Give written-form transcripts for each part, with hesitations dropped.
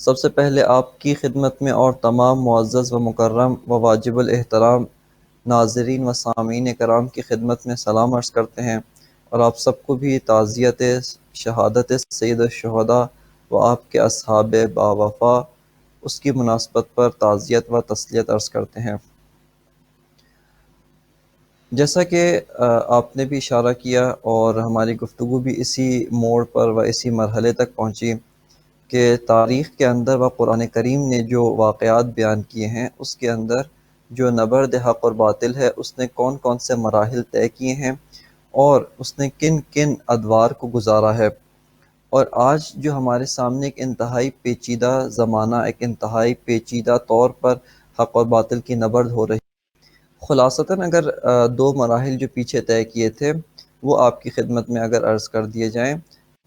سب سے پہلے آپ کی خدمت میں اور تمام معزز و مکرم و واجب الاحترام ناظرین و سامعین کرام کی خدمت میں سلام عرض کرتے ہیں، اور آپ سب کو بھی تعزیت شہادت سید الشہداء و آپ کے اصحاب باوفا اس کی مناسبت پر تعزیت و تسلیت عرض کرتے ہیں۔ جیسا کہ آپ نے بھی اشارہ کیا اور ہماری گفتگو بھی اسی موڑ پر و اسی مرحلے تک پہنچی کہ تاریخ کے اندر و قرآن کریم نے جو واقعات بیان کیے ہیں اس کے اندر جو نبرد حق اور باطل ہے اس نے کون کون سے مراحل طے کیے ہیں اور اس نے کن کن ادوار کو گزارا ہے، اور آج جو ہمارے سامنے ایک انتہائی پیچیدہ زمانہ، ایک انتہائی پیچیدہ طور پر حق اور باطل کی نبرد ہو رہی ہے۔ خلاصتاً اگر دو مراحل جو پیچھے طے کیے تھے وہ آپ کی خدمت میں اگر عرض کر دیے جائیں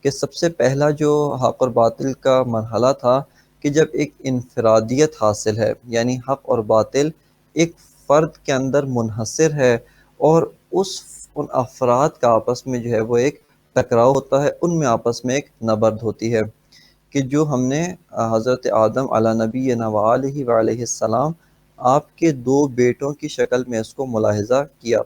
کہ سب سے پہلا جو حق اور باطل کا مرحلہ تھا کہ جب ایک انفرادیت حاصل ہے، یعنی حق اور باطل ایک فرد کے اندر منحصر ہے، اور ان افراد کا آپس میں جو ہے وہ ایک ٹکراؤ ہوتا ہے، ان میں آپس میں ایک نبرد ہوتی ہے، کہ جو ہم نے حضرت آدم علی نبینا و علیہ وعلیہ السلام آپ کے دو بیٹوں کی شکل میں اس کو ملاحظہ کیا،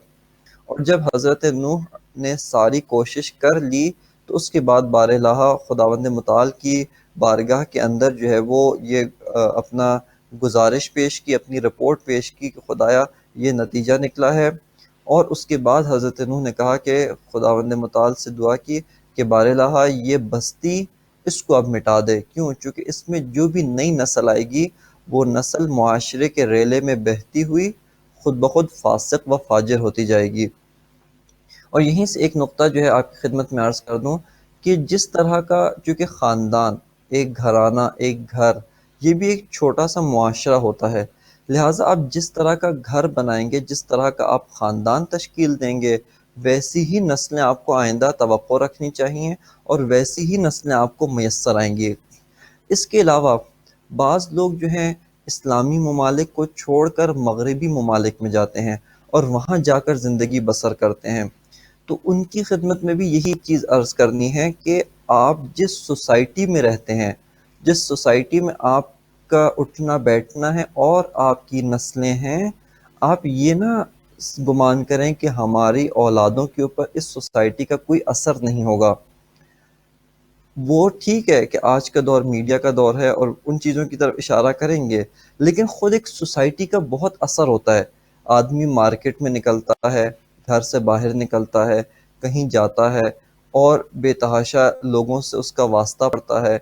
اور جب حضرت نوح نے ساری کوشش کر لی تو اس کے بعد بارہا خداوند متعال کی بارگاہ کے اندر جو ہے وہ یہ اپنا گزارش پیش کی، اپنی رپورٹ پیش کی کہ خدایا یہ نتیجہ نکلا ہے، اور اس کے بعد حضرت نوح نے کہا کہ خداوند متعال سے دعا کی کہ بارہا یہ بستی اس کو اب مٹا دے، کیوں؟ چونکہ اس میں جو بھی نئی نسل آئے گی وہ نسل معاشرے کے ریلے میں بہتی ہوئی خود بخود فاسق و فاجر ہوتی جائے گی۔ اور یہیں سے ایک نقطہ جو ہے آپ کی خدمت میں عرض کر دوں کہ جس طرح کا چونکہ خاندان، ایک گھرانہ، ایک گھر، یہ بھی ایک چھوٹا سا معاشرہ ہوتا ہے، لہٰذا آپ جس طرح کا گھر بنائیں گے، جس طرح کا آپ خاندان تشکیل دیں گے، ویسی ہی نسلیں آپ کو آئندہ توقع رکھنی چاہیے اور ویسی ہی نسلیں آپ کو میسر آئیں گی۔ اس کے علاوہ بعض لوگ جو ہیں اسلامی ممالک کو چھوڑ کر مغربی ممالک میں جاتے ہیں اور وہاں جا کر زندگی بسر کرتے ہیں، تو ان کی خدمت میں بھی یہی چیز عرض کرنی ہے کہ آپ جس سوسائٹی میں رہتے ہیں، جس سوسائٹی میں آپ کا اٹھنا بیٹھنا ہے اور آپ کی نسلیں ہیں، آپ یہ نہ گمان کریں کہ ہماری اولادوں کے اوپر اس سوسائٹی کا کوئی اثر نہیں ہوگا۔ وہ ٹھیک ہے کہ آج کا دور میڈیا کا دور ہے اور ان چیزوں کی طرف اشارہ کریں گے، لیکن خود ایک سوسائٹی کا بہت اثر ہوتا ہے۔ آدمی مارکیٹ میں نکلتا ہے، گھر سے باہر نکلتا ہے، کہیں جاتا ہے اور بے تحاشا لوگوں سے اس کا واسطہ پڑتا ہے،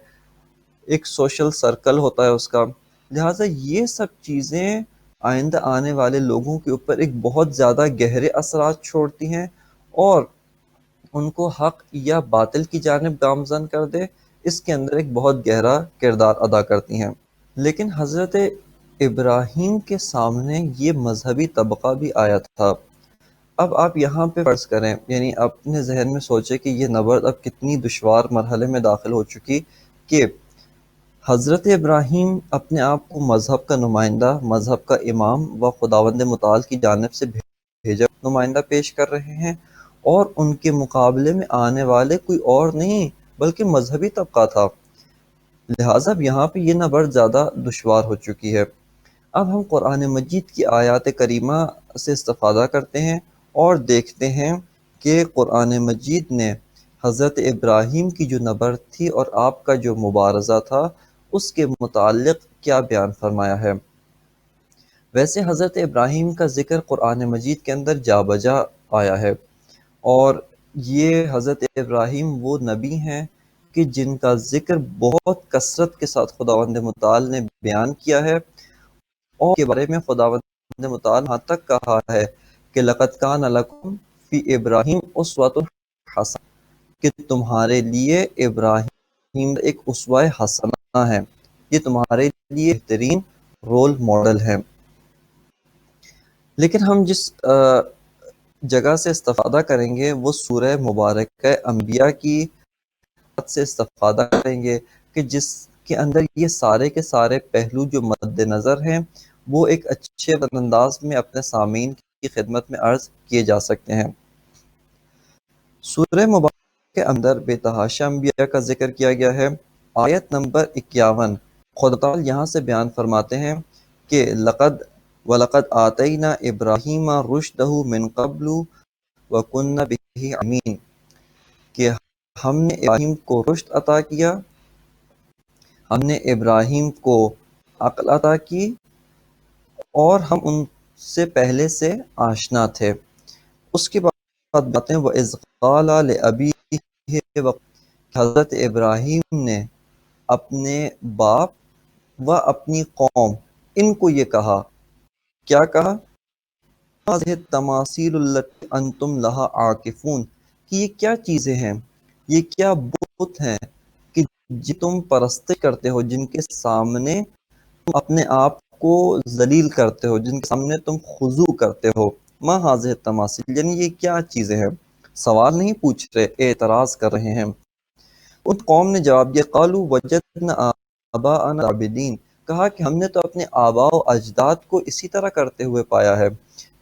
ایک سوشل سرکل ہوتا ہے اس کا، لہٰذا یہ سب چیزیں آئندہ آنے والے لوگوں کے اوپر ایک بہت زیادہ گہرے اثرات چھوڑتی ہیں اور ان کو حق یا باطل کی جانب گامزن کر دے، اس کے اندر ایک بہت گہرا کردار ادا کرتی ہیں۔ لیکن حضرت ابراہیم کے سامنے یہ مذہبی طبقہ بھی آیا تھا۔ اب آپ یہاں پہ فرض کریں، یعنی اپنے ذہن میں سوچیں کہ یہ نبرد اب کتنی دشوار مرحلے میں داخل ہو چکی کہ حضرت ابراہیم اپنے آپ کو مذہب کا نمائندہ، مذہب کا امام و خداوند متعال کی جانب سے بھیجا نمائندہ پیش کر رہے ہیں، اور ان کے مقابلے میں آنے والے کوئی اور نہیں بلکہ مذہبی طبقہ تھا، لہٰذا اب یہاں پہ یہ نبرد زیادہ دشوار ہو چکی ہے۔ اب ہم قرآن مجید کی آیات کریمہ سے استفادہ کرتے ہیں اور دیکھتے ہیں کہ قرآن مجید نے حضرت ابراہیم کی جو نبرد تھی اور آپ کا جو مبارزہ تھا اس کے متعلق کیا بیان فرمایا ہے۔ ویسے حضرت ابراہیم کا ذکر قرآن مجید کے اندر جا بجا آیا ہے، اور یہ حضرت ابراہیم وہ نبی ہیں کہ جن کا ذکر بہت کثرت کے ساتھ خداوند متعال نے بیان کیا ہے، اور کے بارے میں خداوند متعال یہاں تک کہا ہے کہ لَقَدْ كَانَ لَكُمْ فِي إِبْرَاهِيمَ أُسْوَةٌ حَسَنَةٌ، کہ تمہارے لیے ابراہیم ایک اسوہ حسنہ ہے، یہ تمہارے لیے بہترین رول ماڈل ہے۔ لیکن ہم جس جگہ سے استفادہ کریں گے وہ سورہ مبارکہ انبیاء کی سے استفادہ کریں گے کہ جس کے اندر یہ سارے کے سارے پہلو جو مد نظر ہیں وہ ایک اچھے انداز میں اپنے سامعین کی خدمت میں عرض کیے جا سکتے ہیں۔ سورہ مبارکہ کے اندر بے تحاشا انبیاء کا ذکر کیا گیا ہے۔ آیت نمبر 51 خدا تعالی یہاں سے بیان فرماتے ہیں کہ وَلَقَدْ آتَيْنَا إِبْرَاهِيمَ رُشْدَهُ مِنْ قَبْلُ وَكُنَّا بِهِ عَالِمِينَ، کہ ہم نے ابراہیم کو رشد عطا کیا، ہم نے ابراہیم کو عقل عطا کی، اور ہم ان سے پہلے سے آشنا تھے۔ اس کے بعد باتیں وَإِذْ قَالَ لِأَبِيهِ، حضرت ابراہیم نے اپنے باپ و اپنی قوم ان کو یہ کہا، کیا کہا؟ هَٰذِهِ التَّمَاثِيلُ الَّتِي أَنْتُمْ لَهَا عَاكِفُونَ، کہ یہ کیا چیزیں ہیں، یہ کیا بت ہیں کہ جن تم پرستش کرتے ہو، جن کے سامنے تم اپنے آپ کو ذلیل کرتے ہو، جن کے سامنے تم خضوع کرتے ہو۔ ما هَٰذِهِ التَّمَاثِيلُ، یعنی یہ کیا چیزیں ہیں؟ سوال نہیں پوچھ رہے، اعتراض کر رہے ہیں۔ ان قوم نے جواب دیا، قالوا وجدنا آباءنا عابدین، کہا کہ ہم نے تو اپنے آباء و اجداد کو اسی طرح کرتے ہوئے پایا ہے،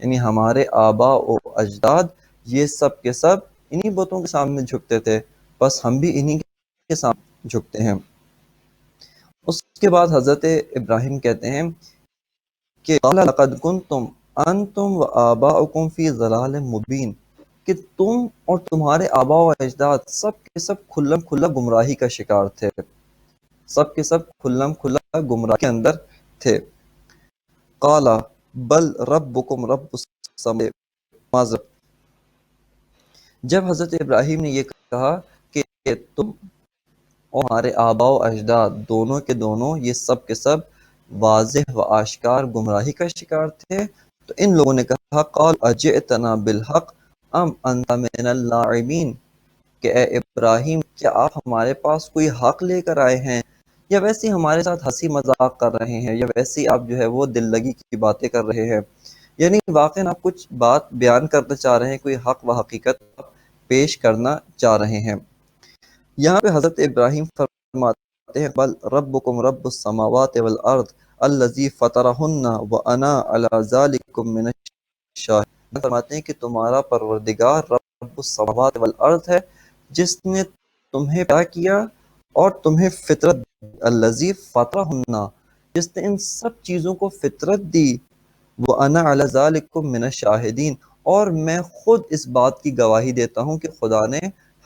یعنی ہمارے آباء و اجداد یہ سب کے سب انہی بتوں کے سامنے جھکتے تھے، بس ہم بھی انہی کے سامنے جھکتے ہیں۔ اس کے بعد حضرت ابراہیم کہتے ہیں کہ قال لقد کنتم انتم وآباؤکم فی ضلال مبین، کہ تم اور تمہارے آباء و اجداد سب کے سب کھلم کھلا گمراہی کا شکار تھے، سب کے سب کھلم کھلا گمراہی کے اندر تھے۔ قال بل ربکم رب السماوات، جب حضرت ابراہیم نے یہ کہا کہ تم اور ہمارے آباء و اجداد دونوں کے دونوں یہ سب کے سب واضح و آشکار گمراہی کا شکار تھے، تو ان لوگوں نے کہا قال اجئتنا بالحق ام انت من اللاعبین، کہ اے ابراہیم کیا آپ ہمارے پاس کوئی حق لے کر آئے ہیں، یا ویسے ہمارے ساتھ ہنسی مذاق کر رہے ہیں، یا ویسے آپ جو ہے وہ دل لگی کی باتیں کر رہے ہیں، یعنی واقعاً آپ کچھ بات بیان کرنا چاہ رہے ہیں، کوئی حق و حقیقت پیش کرنا چاہ رہے ہیں۔ یہاں پہ حضرت ابراہیم فرماتے ہیں بل ربکم رب السماوات والارض الذی فطرہن وانا علی ذالکم من الشاہدین، فرماتے ہیں کہ تمہارا پروردگار رب السماوات والارض ہے، جس نے تمہیں پیدا کیا اور تمہیں فطرت، الذی فطرہن، جس نے ان سب چیزوں کو فطرت دی، وانا علی ذالکم من الشاہدین، اور میں خود اس بات کی گواہی دیتا ہوں کہ خدا نے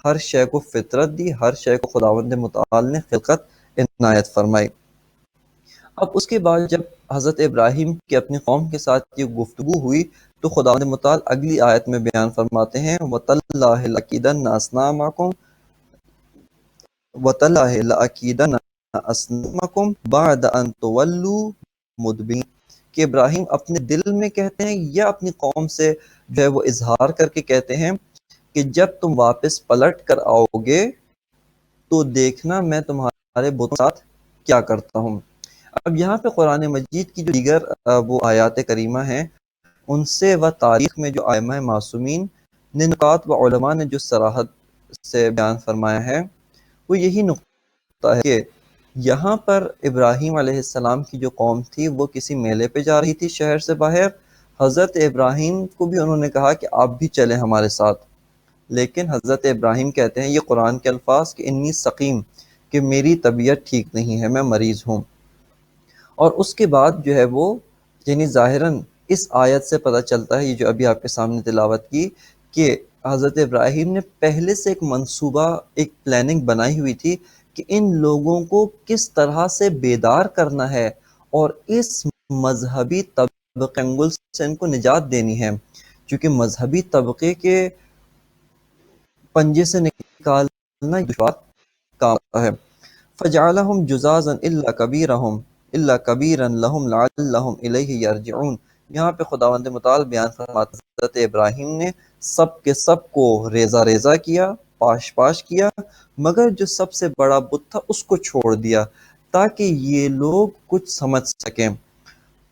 ہر شے کو فطرت دی، ہر شے کو خداوند متعال نے خلقت عنایت فرمائی۔ اب اس کے بعد جب حضرت ابراہیم کی اپنی قوم کے ساتھ یہ گفتگو ہوئی تو خداوند متعال اگلی آیت میں بیان فرماتے ہیں وَتَاللَّهِ لَأَكِيدَنَّ أَصْنَامَكُمْ وَتَاللَّهِ لَأَكِيدَنَّ أَصْنَامَكُمْ بَعْدَ أَن تُوَلُّوا مُدْبِرِينَ، کہ ابراہیم اپنے دل میں کہتے ہیں یا اپنی قوم سے جو ہے وہ اظہار کر کے کہتے ہیں کہ جب تم واپس پلٹ کر آؤ گے تو دیکھنا میں تمہارے بتوں کے ساتھ کیا کرتا ہوں۔ اب یہاں پہ قرآن مجید کی جو دیگر وہ آیات کریمہ ہیں، ان سے و تاریخ میں جو ائمہ معصومین نے نکات و علماء نے جو صراحت سے بیان فرمایا ہے، وہ یہی نقطہ ہے کہ یہاں پر ابراہیم علیہ السلام کی جو قوم تھی وہ کسی میلے پہ جا رہی تھی شہر سے باہر، حضرت ابراہیم کو بھی انہوں نے کہا کہ آپ بھی چلیں ہمارے ساتھ، لیکن حضرت ابراہیم کہتے ہیں یہ قرآن کے الفاظ کہ انی سقیم، کہ میری طبیعت ٹھیک نہیں ہے، میں مریض ہوں۔ اور اس کے بعد جو ہے وہ یعنی ظاہراً اس آیت سے پتہ چلتا ہے، یہ جو ابھی آپ کے سامنے تلاوت کی، کہ حضرت ابراہیم نے پہلے سے ایک منصوبہ، ایک پلاننگ بنائی ہوئی تھی کہ ان لوگوں کو کس طرح سے بیدار کرنا ہے اور اس مذہبی طبقے انگل سے ان کو نجات دینی ہے، چونکہ مذہبی طبقے کے پنجے سے نکالنا دشوار کام ہے۔ فَجَعَلَهُمْ جُذَاذًا إِلَّا كَبِيرًا لَهُمْ لَعَلَّهُمْ إِلَيْهِ يَرْجِعُونَ، یہاں پہ خداوند متعال بیان فرماتے ہیں حضرت ابراہیم نے سب کے سب کو ریزہ ریزہ کیا، پاش پاش کیا، مگر جو سب سے بڑا بت تھا اس کو چھوڑ دیا تاکہ یہ لوگ کچھ سمجھ سکیں۔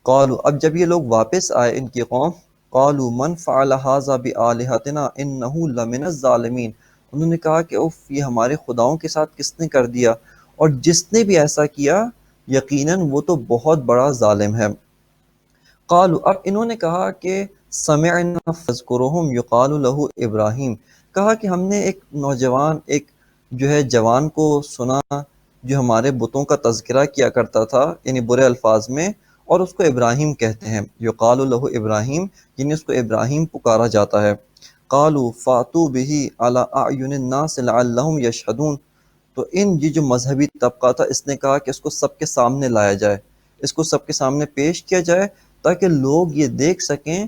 قالوا، اب جب یہ لوگ واپس آئے ان کی قوم، قالوا من فعل هذا بآلهتنا انه لمن الظالمین، انہوں نے کہا کہ اوف، یہ ہمارے خداؤں کے ساتھ کس نے کر دیا، اور جس نے بھی ایسا کیا یقیناً وہ تو بہت بڑا ظالم ہے۔ قالوا، اب انہوں نے کہا کہ سمعنا فذکرہم یقال له ابراہیم، کہا کہ ہم نے ایک نوجوان، ایک جو ہے جوان کو سنا جو ہمارے بتوں کا تذکرہ کیا کرتا تھا یعنی برے الفاظ میں، اور اس کو ابراہیم کہتے ہیں، یقال لہ ابراہیم، یعنی اس کو ابراہیم پکارا جاتا ہے۔ قالوا فاتوا به علی اعین الناس لعلهم یشهدون، تو یہ جو مذہبی طبقہ تھا اس نے کہا کہ اس کو سب کے سامنے لایا جائے، اس کو سب کے سامنے پیش کیا جائے تاکہ لوگ یہ دیکھ سکیں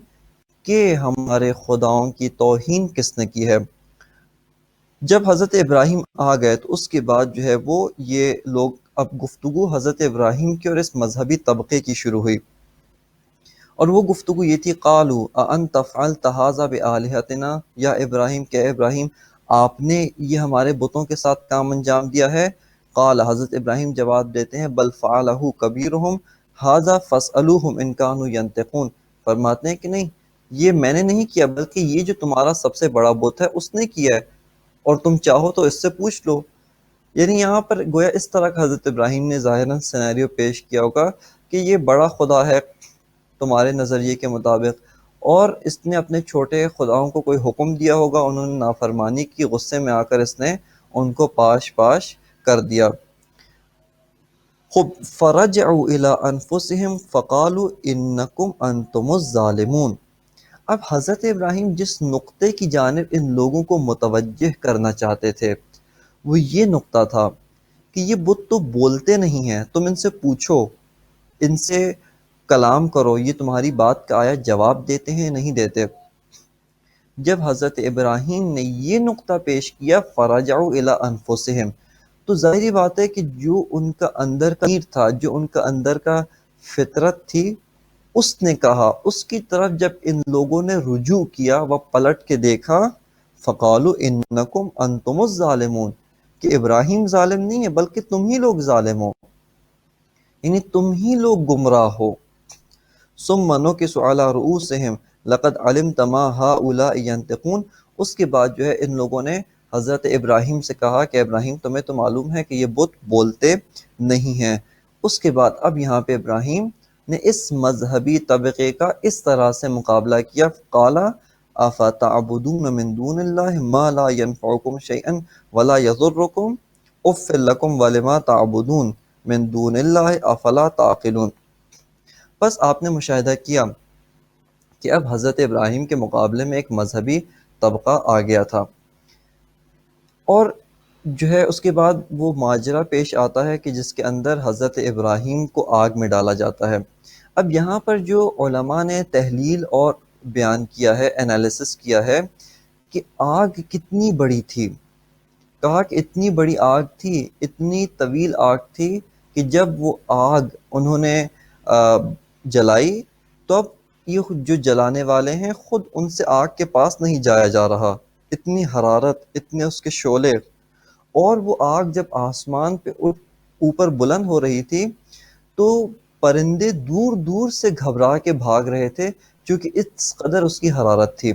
کہ ہمارے خداؤں کی توہین کس نے کی ہے۔ جب حضرت ابراہیم آ گئے تو اس کے بعد جو ہے وہ یہ لوگ اب گفتگو حضرت ابراہیم کی اور اس مذہبی طبقے کی شروع ہوئی، اور وہ گفتگو یہ تھی، قالوا اانت فعلت هذا بآلہتنا، یا ابراہیم، کہ ابراہیم آپ نے یہ ہمارے بتوں کے ساتھ کام انجام دیا ہے؟ قال، حضرت ابراہیم جواب دیتے ہیں، بل فعلہ کبیرہم ھذا فاسألوہم ان کانوا ینطقون، فرماتے ہیں کہ نہیں، یہ میں نے نہیں کیا بلکہ یہ جو تمہارا سب سے بڑا بت ہے اس نے کیا ہے، اور تم چاہو تو اس سے پوچھ لو۔ یعنی یہاں پر گویا اس طرح کا حضرت ابراہیم نے ظاہراً سینیریو پیش کیا ہوگا کہ یہ بڑا خدا ہے تمہارے نظریے کے مطابق، اور اس نے اپنے چھوٹے خداؤں کو کوئی حکم دیا ہوگا، انہوں نے نافرمانی کی، غصے میں آ کر اس نے ان کو پاش پاش کر دیا۔ خب فرجعوا الى انفسهم فقالوا انکم انتم الظالمون، اب حضرت ابراہیم جس نقطے کی جانب ان لوگوں کو متوجہ کرنا چاہتے تھے وہ یہ نقطہ تھا کہ یہ بت تو بولتے نہیں ہیں، تم ان سے پوچھو، ان سے کلام کرو، یہ تمہاری بات کا آیا جواب دیتے ہیں نہیں دیتے۔ جب حضرت ابراہیم نے یہ نقطہ پیش کیا، فرجعوا الی انفسہم، تو ظاہری بات ہے کہ جو ان کا اندر کا ضمیر تھا، جو ان کا اندر کا فطرت تھی، اس نے کہا، اس کی طرف جب ان لوگوں نے رجوع کیا، وہ پلٹ کے دیکھا، فقالوا انکم انتم الظالمون، کہ ابراہیم ظالم نہیں ہے بلکہ تم ہی لوگ ظالم ہو، یعنی تم ہی لوگ گمراہ ہو۔ ثم نکس علی رؤوسہم لقد علمت ما ہؤلاء ینطقون، اس کے بعد جو ہے ان لوگوں نے حضرت ابراہیم سے کہا کہ ابراہیم تمہیں تو معلوم ہے کہ یہ بت بولتے نہیں ہیں۔ اس کے بعد اب یہاں پہ ابراہیم نے اس مذہبی طبقے کا اس طرح سے مقابلہ کیا، قال افتعبدون من دون اللہ ما لا ينفعکم شیئا ولا یضرکم اف لکم ولما تعبدون من دون اللہ افلا تعقلون۔ بس آپ نے مشاہدہ کیا کہ اب حضرت ابراہیم کے مقابلے میں ایک مذہبی طبقہ آ گیا تھا، اور جو ہے اس کے بعد وہ ماجرا پیش آتا ہے کہ جس کے اندر حضرت ابراہیم کو آگ میں ڈالا جاتا ہے۔ اب یہاں پر جو علماء نے تحلیل اور بیان کیا ہے، انالیسس کیا ہے کہ آگ کتنی بڑی تھی، کہا کہ اتنی بڑی آگ تھی، اتنی طویل آگ تھی کہ جب وہ آگ انہوں نے جلائی تو اب یہ جو جلانے والے ہیں خود ان سے آگ کے پاس نہیں جایا جا رہا، اتنی حرارت، اتنے اس کے شعلے، اور وہ آگ جب آسمان پہ اوپر بلند ہو رہی تھی تو پرندے دور دور سے گھبرا کے بھاگ رہے تھے کیونکہ اس قدر اس کی حرارت تھی۔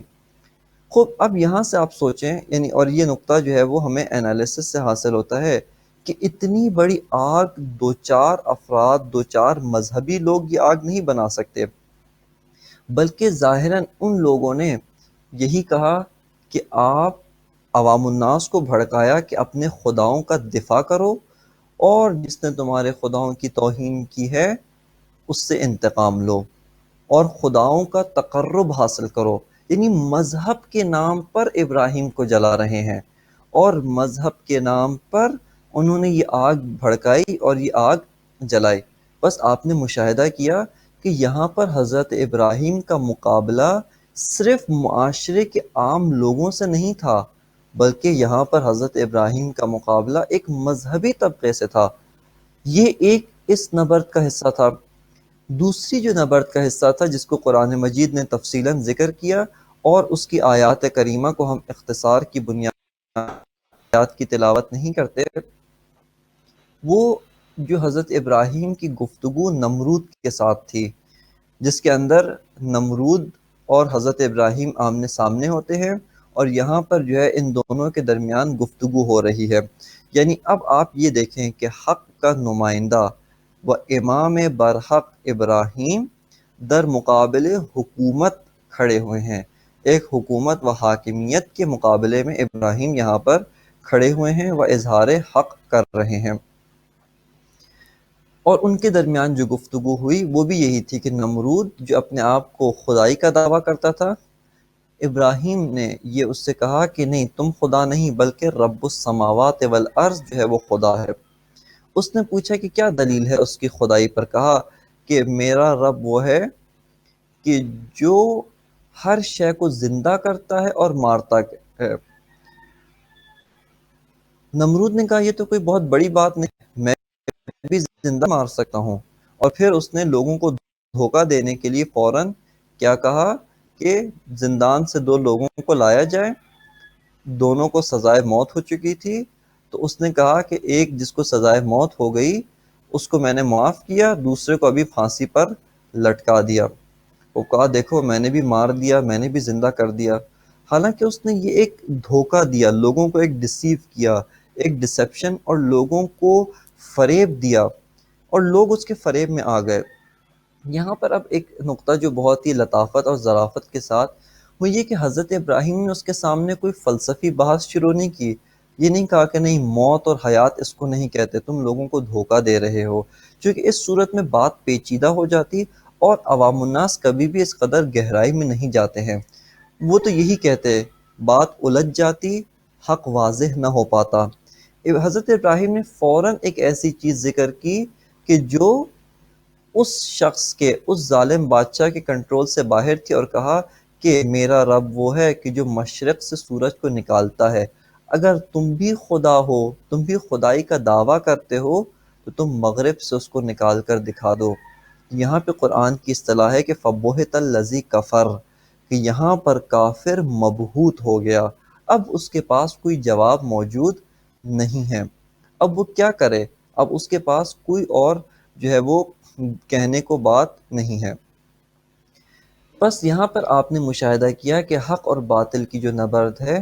خوب اب یہاں سے آپ سوچیں، یعنی اور یہ نقطہ جو ہے وہ ہمیں انالیسس سے حاصل ہوتا ہے کہ اتنی بڑی آگ دو چار افراد، دو چار مذہبی لوگ یہ آگ نہیں بنا سکتے، بلکہ ظاہراً ان لوگوں نے یہی کہا کہ آپ عوام الناس کو بھڑکایا کہ اپنے خداؤں کا دفاع کرو، اور جس نے تمہارے خداؤں کی توہین کی ہے اس سے انتقام لو اور خداؤں کا تقرب حاصل کرو، یعنی مذہب کے نام پر ابراہیم کو جلا رہے ہیں، اور مذہب کے نام پر انہوں نے یہ آگ بھڑکائی اور یہ آگ جلائی۔ بس آپ نے مشاہدہ کیا کہ یہاں پر حضرت ابراہیم کا مقابلہ صرف معاشرے کے عام لوگوں سے نہیں تھا، بلکہ یہاں پر حضرت ابراہیم کا مقابلہ ایک مذہبی طبقے سے تھا۔ یہ ایک اس نبرد کا حصہ تھا۔ دوسری جو نبرد کا حصہ تھا جس کو قرآن مجید نے تفصیلاً ذکر کیا، اور اس کی آیات کریمہ کو ہم اختصار کی بنیاد کی تلاوت نہیں کرتے، وہ جو حضرت ابراہیم کی گفتگو نمرود کے ساتھ تھی، جس کے اندر نمرود اور حضرت ابراہیم آمنے سامنے ہوتے ہیں، اور یہاں پر جو ہے ان دونوں کے درمیان گفتگو ہو رہی ہے۔ یعنی اب آپ یہ دیکھیں کہ حق کا نمائندہ و امام برحق ابراہیم در مقابل حکومت کھڑے ہوئے ہیں، ایک حکومت و حاکمیت کے مقابلے میں ابراہیم یہاں پر کھڑے ہوئے ہیں و اظہار حق کر رہے ہیں۔ اور ان کے درمیان جو گفتگو ہوئی وہ بھی یہی تھی کہ نمرود جو اپنے آپ کو خدائی کا دعویٰ کرتا تھا، ابراہیم نے یہ اس سے کہا کہ نہیں، تم خدا نہیں بلکہ رب السماوات والارض جو ہے وہ خدا ہے۔ اس نے پوچھا کہ کیا دلیل ہے اس کی خدائی پر؟ کہا کہ میرا رب وہ ہے کہ جو ہر شے کو زندہ کرتا ہے اور مارتا ہے۔ نمرود نے کہا یہ تو کوئی بہت بڑی بات نہیں، میں بھی زندہ مار سکتا ہوں۔ اور پھر اس نے لوگوں کو دھوکہ دینے کے لیے فوراً کیا کہا کہ زندان سے 2 لوگوں کو لایا جائے، دونوں کو سزائے موت ہو چکی تھی، تو اس نے کہا کہ ایک جس کو سزائے موت ہو گئی اس کو میں نے معاف کیا، دوسرے کو ابھی پھانسی پر لٹکا دیا۔ وہ کہا دیکھو میں نے بھی مار دیا، میں نے بھی زندہ کر دیا، حالانکہ اس نے یہ ایک دھوکہ دیا، لوگوں کو ایک ڈسیو کیا، ایک ڈسیپشن، اور لوگوں کو فریب دیا، اور لوگ اس کے فریب میں آ گئے۔ یہاں پر اب ایک نقطہ جو بہت ہی لطافت اور ظرافت کے ساتھ، وہ یہ کہ حضرت ابراہیم نے اس کے سامنے کوئی فلسفی بحث شروع نہیں کی، یہ نہیں کہا کہ نہیں موت اور حیات اس کو نہیں کہتے، تم لوگوں کو دھوکہ دے رہے ہو، چونکہ اس صورت میں بات پیچیدہ ہو جاتی اور عوام الناس کبھی بھی اس قدر گہرائی میں نہیں جاتے ہیں۔ وہ تو یہی کہتے، بات الجھ جاتی، حق واضح نہ ہو پاتا۔ حضرت ابراہیم نے فوراً ایک ایسی چیز ذکر کی کہ جو اس شخص کے، اس ظالم بادشاہ کے کنٹرول سے باہر تھی، اور کہا کہ میرا رب وہ ہے کہ جو مشرق سے سورج کو نکالتا ہے، اگر تم بھی خدا ہو، تم بھی خدائی کا دعویٰ کرتے ہو، تو تم مغرب سے اس کو نکال کر دکھا دو۔ یہاں پہ قرآن کی اصطلاح ہے کہ فَبُہِتَ الَّذِی کَفَرَ، کہ یہاں پر کافر مبہوت ہو گیا، اب اس کے پاس کوئی جواب موجود نہیں ہے، اب وہ کیا کرے، اب اس کے پاس کوئی اور جو ہے وہ کہنے کو بات نہیں ہے۔ بس یہاں پر آپ نے مشاہدہ کیا کہ حق اور باطل کی جو نبرد ہے،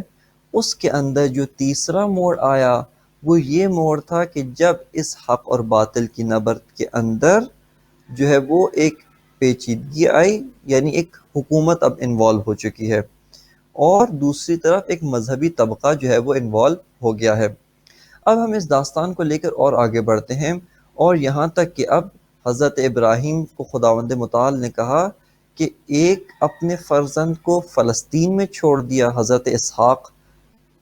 اس کے اندر جو تیسرا موڑ آیا وہ یہ موڑ تھا کہ جب اس حق اور باطل کی نبرد کے اندر جو ہے وہ ایک پیچیدگی آئی، یعنی ایک حکومت اب انوالو ہو چکی ہے، اور دوسری طرف ایک مذہبی طبقہ جو ہے وہ انوالو ہو گیا ہے۔ اب ہم اس داستان کو لے کر اور آگے بڑھتے ہیں، اور یہاں تک کہ اب حضرت ابراہیم کو خداوند متعال نے کہا کہ ایک اپنے فرزند کو فلسطین میں چھوڑ دیا، حضرت اسحاق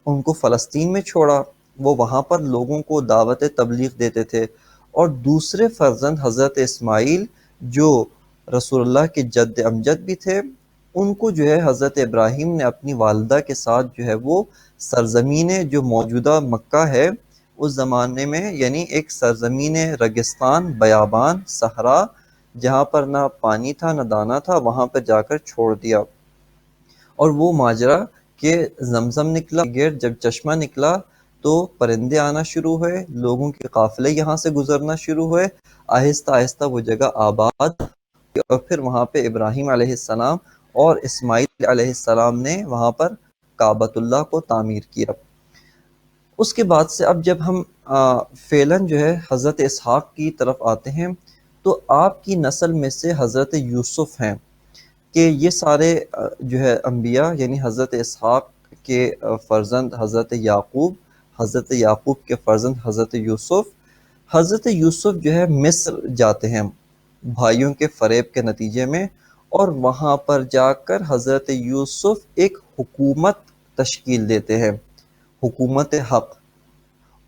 ان کو فلسطین میں چھوڑا، وہ وہاں پر لوگوں کو دعوت تبلیغ دیتے تھے، اور دوسرے فرزند حضرت اسماعیل جو رسول اللہ کے جد امجد بھی تھے، ان کو جو ہے حضرت ابراہیم نے اپنی والدہ کے ساتھ جو ہے وہ سرزمین جو موجودہ مکہ ہے اس زمانے میں، یعنی ایک سرزمین ریگستان، بیابان، صحرا، جہاں پر نہ پانی تھا نہ دانا تھا، وہاں پر جا کر چھوڑ دیا۔ اور وہ ماجرا کہ زمزم نکلا گرد، جب چشمہ نکلا تو پرندے آنا شروع ہوئے، لوگوں کے قافلے یہاں سے گزرنا شروع ہوئے، آہستہ آہستہ وہ جگہ آباد، اور پھر وہاں پہ ابراہیم علیہ السلام اور اسماعیل علیہ السلام نے وہاں پر کعبۃ اللہ کو تعمیر کیا۔ اس کے بعد سے اب جب ہم فعلاً جو ہے حضرت اسحاق کی طرف آتے ہیں، تو آپ کی نسل میں سے حضرت یوسف ہیں، کہ یہ سارے جو ہے انبیاء، یعنی حضرت اسحاق کے فرزند حضرت یعقوب، حضرت یعقوب کے فرزند حضرت یوسف، حضرت یوسف جو ہے مصر جاتے ہیں بھائیوں کے فریب کے نتیجے میں، اور وہاں پر جا کر حضرت یوسف ایک حکومت تشکیل دیتے ہیں، حکومت حق،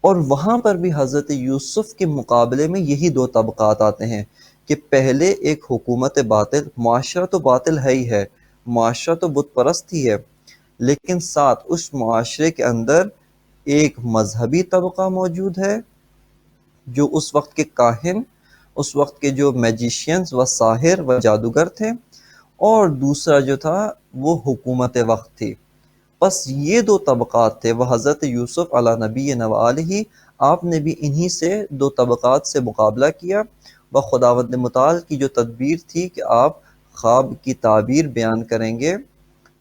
اور وہاں پر بھی حضرت یوسف کے مقابلے میں یہی 2 طبقات آتے ہیں کہ پہلے ایک حکومت باطل، معاشرہ تو باطل ہے ہی ہے، معاشرہ تو بت پرست ہی ہے، لیکن ساتھ اس معاشرے کے اندر ایک مذہبی طبقہ موجود ہے جو اس وقت کے کاہن، اس وقت کے جو میجیشینز و ساحر و جادوگر تھے، اور دوسرا جو تھا وہ حکومت وقت تھی۔ بس یہ 2 طبقات تھے، وہ حضرت یوسف علی نبی و علیہ، آپ نے بھی انہی سے 2 طبقات سے مقابلہ کیا، وہ خداوند متعال کی جو تدبیر تھی کہ آپ خواب کی تعبیر بیان کریں گے،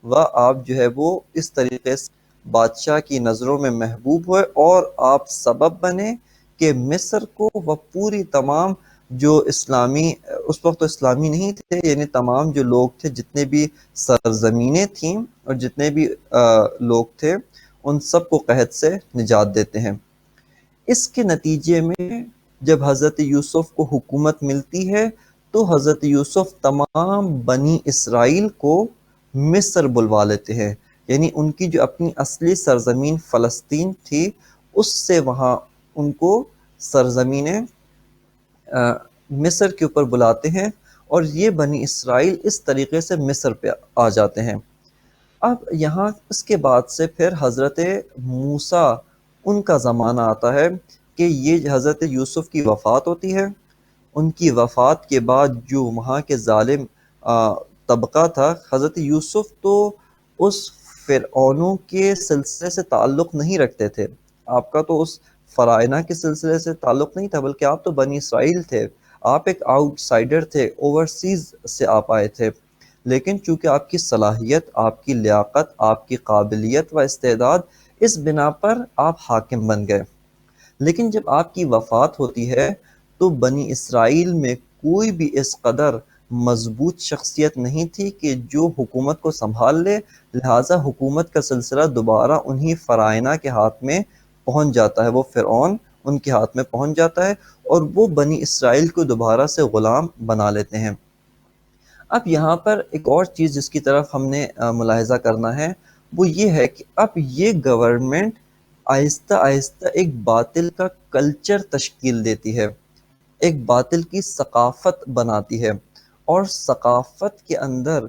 وہ آپ جو ہے وہ اس طریقے سے بادشاہ کی نظروں میں محبوب ہوئے، اور آپ سبب بنے کہ مصر کو وہ پوری تمام جو اسلامی، اس وقت تو اسلامی نہیں تھے، یعنی تمام جو لوگ تھے، جتنے بھی سرزمینیں تھیں اور جتنے بھی لوگ تھے، ان سب کو قحط سے نجات دیتے ہیں۔ اس کے نتیجے میں جب حضرت یوسف کو حکومت ملتی ہے تو حضرت یوسف تمام بنی اسرائیل کو مصر بلوا لیتے ہیں، یعنی ان کی جو اپنی اصلی سرزمین فلسطین تھی اس سے وہاں ان کو سرزمین مصر کے اوپر بلاتے ہیں، اور یہ بنی اسرائیل اس طریقے سے مصر پہ آ جاتے ہیں۔ اب یہاں اس کے بعد سے پھر حضرت موسیٰ ان کا زمانہ آتا ہے کہ یہ حضرت یوسف کی وفات ہوتی ہے۔ ان کی وفات کے بعد جو وہاں کے ظالم طبقہ تھا، حضرت یوسف تو اس فرعونوں کے سلسلے سے تعلق نہیں رکھتے تھے، آپ کا تو اس فرائنہ کے سلسلے سے تعلق نہیں تھا، بلکہ آپ تو بنی اسرائیل تھے، آپ ایک آؤٹ سائڈر تھے، اوورسیز سے آپ آئے تھے، لیکن چونکہ آپ کی صلاحیت، آپ کی لیاقت، آپ کی قابلیت و استعداد، اس بنا پر آپ حاکم بن گئے۔ لیکن جب آپ کی وفات ہوتی ہے تو بنی اسرائیل میں کوئی بھی اس قدر مضبوط شخصیت نہیں تھی کہ جو حکومت کو سنبھال لے، لہٰذا حکومت کا سلسلہ دوبارہ انہی فرائنہ کے ہاتھ میں پہنچ جاتا ہے، وہ فرعون ان کے ہاتھ میں پہنچ جاتا ہے اور وہ بنی اسرائیل کو دوبارہ سے غلام بنا لیتے ہیں۔ اب یہاں پر ایک اور چیز جس کی طرف ہم نے ملاحظہ کرنا ہے وہ یہ ہے کہ اب یہ گورنمنٹ آہستہ آہستہ ایک باطل کا کلچر تشکیل دیتی ہے، ایک باطل کی ثقافت بناتی ہے، اور ثقافت کے اندر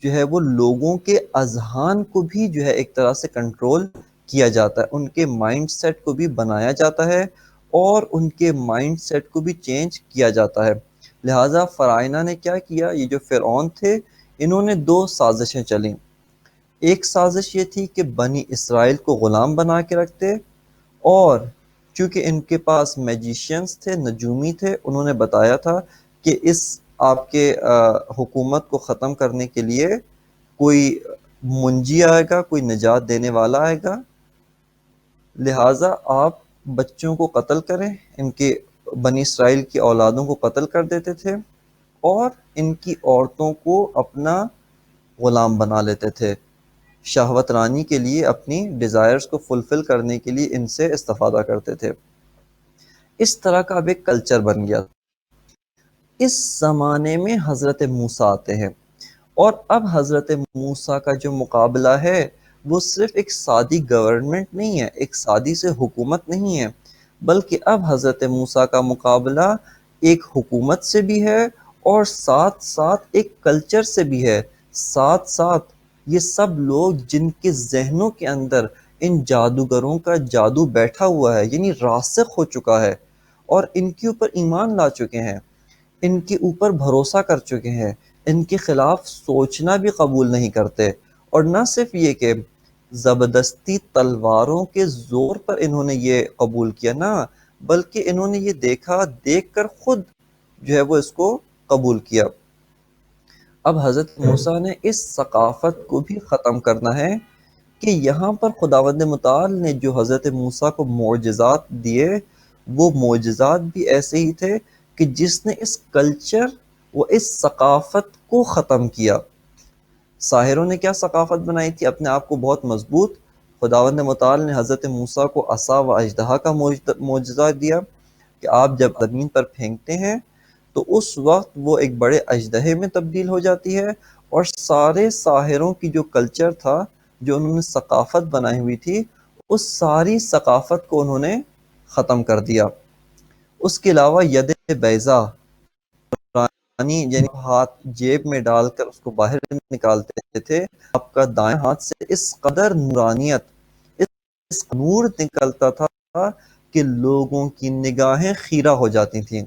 جو ہے وہ لوگوں کے اذہان کو بھی جو ہے ایک طرح سے کنٹرول کیا جاتا ہے، ان کے مائنڈ سیٹ کو بھی بنایا جاتا ہے اور ان کے مائنڈ سیٹ کو بھی چینج کیا جاتا ہے۔ لہٰذا فرائنہ نے کیا کیا، یہ جو فرعون تھے انہوں نے دو سازشیں چلیں۔ ایک سازش یہ تھی کہ بنی اسرائیل کو غلام بنا کے رکھتے، اور چونکہ ان کے پاس میجیشینز تھے، نجومی تھے، انہوں نے بتایا تھا کہ اس آپ کے حکومت کو ختم کرنے کے لیے کوئی منجی آئے گا، کوئی نجات دینے والا آئے گا، لہٰذا آپ بچوں کو قتل کریں، ان کے بنی اسرائیل کی اولادوں کو قتل کر دیتے تھے، اور ان کی عورتوں کو اپنا غلام بنا لیتے تھے، شہوت رانی کے لیے، اپنی ڈیزائرز کو فلفل کرنے کے لیے ان سے استفادہ کرتے تھے۔ اس طرح کا اب ایک کلچر بن گیا۔ اس زمانے میں حضرت موسیٰ آتے ہیں، اور اب حضرت موسیٰ کا جو مقابلہ ہے وہ صرف ایک سادی گورنمنٹ نہیں ہے، ایک سادی سے حکومت نہیں ہے، بلکہ اب حضرت موسیٰ کا مقابلہ ایک حکومت سے بھی ہے اور ساتھ ساتھ ایک کلچر سے بھی ہے، ساتھ ساتھ یہ سب لوگ جن کے ذہنوں کے اندر ان جادوگروں کا جادو بیٹھا ہوا ہے، یعنی راسخ ہو چکا ہے، اور ان کے اوپر ایمان لا چکے ہیں، ان کے اوپر بھروسہ کر چکے ہیں، ان کے خلاف سوچنا بھی قبول نہیں کرتے، اور نہ صرف یہ کہ زبردستی تلواروں کے زور پر انہوں نے یہ قبول کیا، نہ بلکہ انہوں نے یہ دیکھ کر خود جو ہے وہ اس کو قبول کیا۔ اب حضرت موسیٰ نے اس ثقافت کو بھی ختم کرنا ہے کہ یہاں پر خداوند متعال نے جو حضرت موسیٰ کو معجزات دیے وہ معجزات بھی ایسے ہی تھے کہ جس نے اس کلچر و اس ثقافت کو ختم کیا۔ ساحروں نے کیا ثقافت بنائی تھی، اپنے آپ کو بہت مضبوط، خداوند متعال نے حضرت موسیٰ کو عصا و اژدہا کا معجزہ دیا کہ آپ جب زمین پر پھینکتے ہیں تو اس وقت وہ ایک بڑے اژدہے میں تبدیل ہو جاتی ہے، اور سارے ساحروں کی جو کلچر تھا، جو انہوں نے ثقافت بنائی ہوئی تھی، اس ساری ثقافت کو انہوں نے ختم کر دیا۔ اس کے علاوہ ید بیضا، یعنی ہاتھ جیب میں ڈال کر اس کو باہر نکالتے تھے، آپ کا دائیں ہاتھ سے اس قدر نورانیت، اس نور نکلتا تھا کہ لوگوں کی نگاہیں خیرہ ہو جاتی تھیں،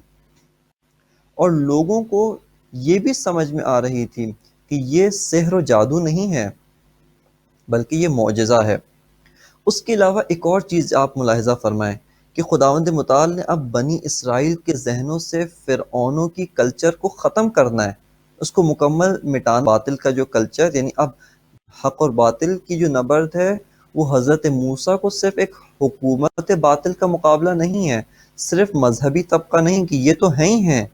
اور لوگوں کو یہ بھی سمجھ میں آ رہی تھی کہ یہ سحر و جادو نہیں ہے بلکہ یہ معجزہ ہے۔ اس کے علاوہ ایک اور چیز آپ ملاحظہ فرمائیں کہ خداوند متعال نے اب بنی اسرائیل کے ذہنوں سے فرعونوں کی کلچر کو ختم کرنا ہے، اس کو مکمل مٹانا، باطل کا جو کلچر، یعنی اب حق اور باطل کی جو نبرد ہے وہ حضرت موسیٰ کو صرف ایک حکومت باطل کا مقابلہ نہیں ہے، صرف مذہبی طبقہ نہیں کہ یہ تو ہیں ہی ہیں،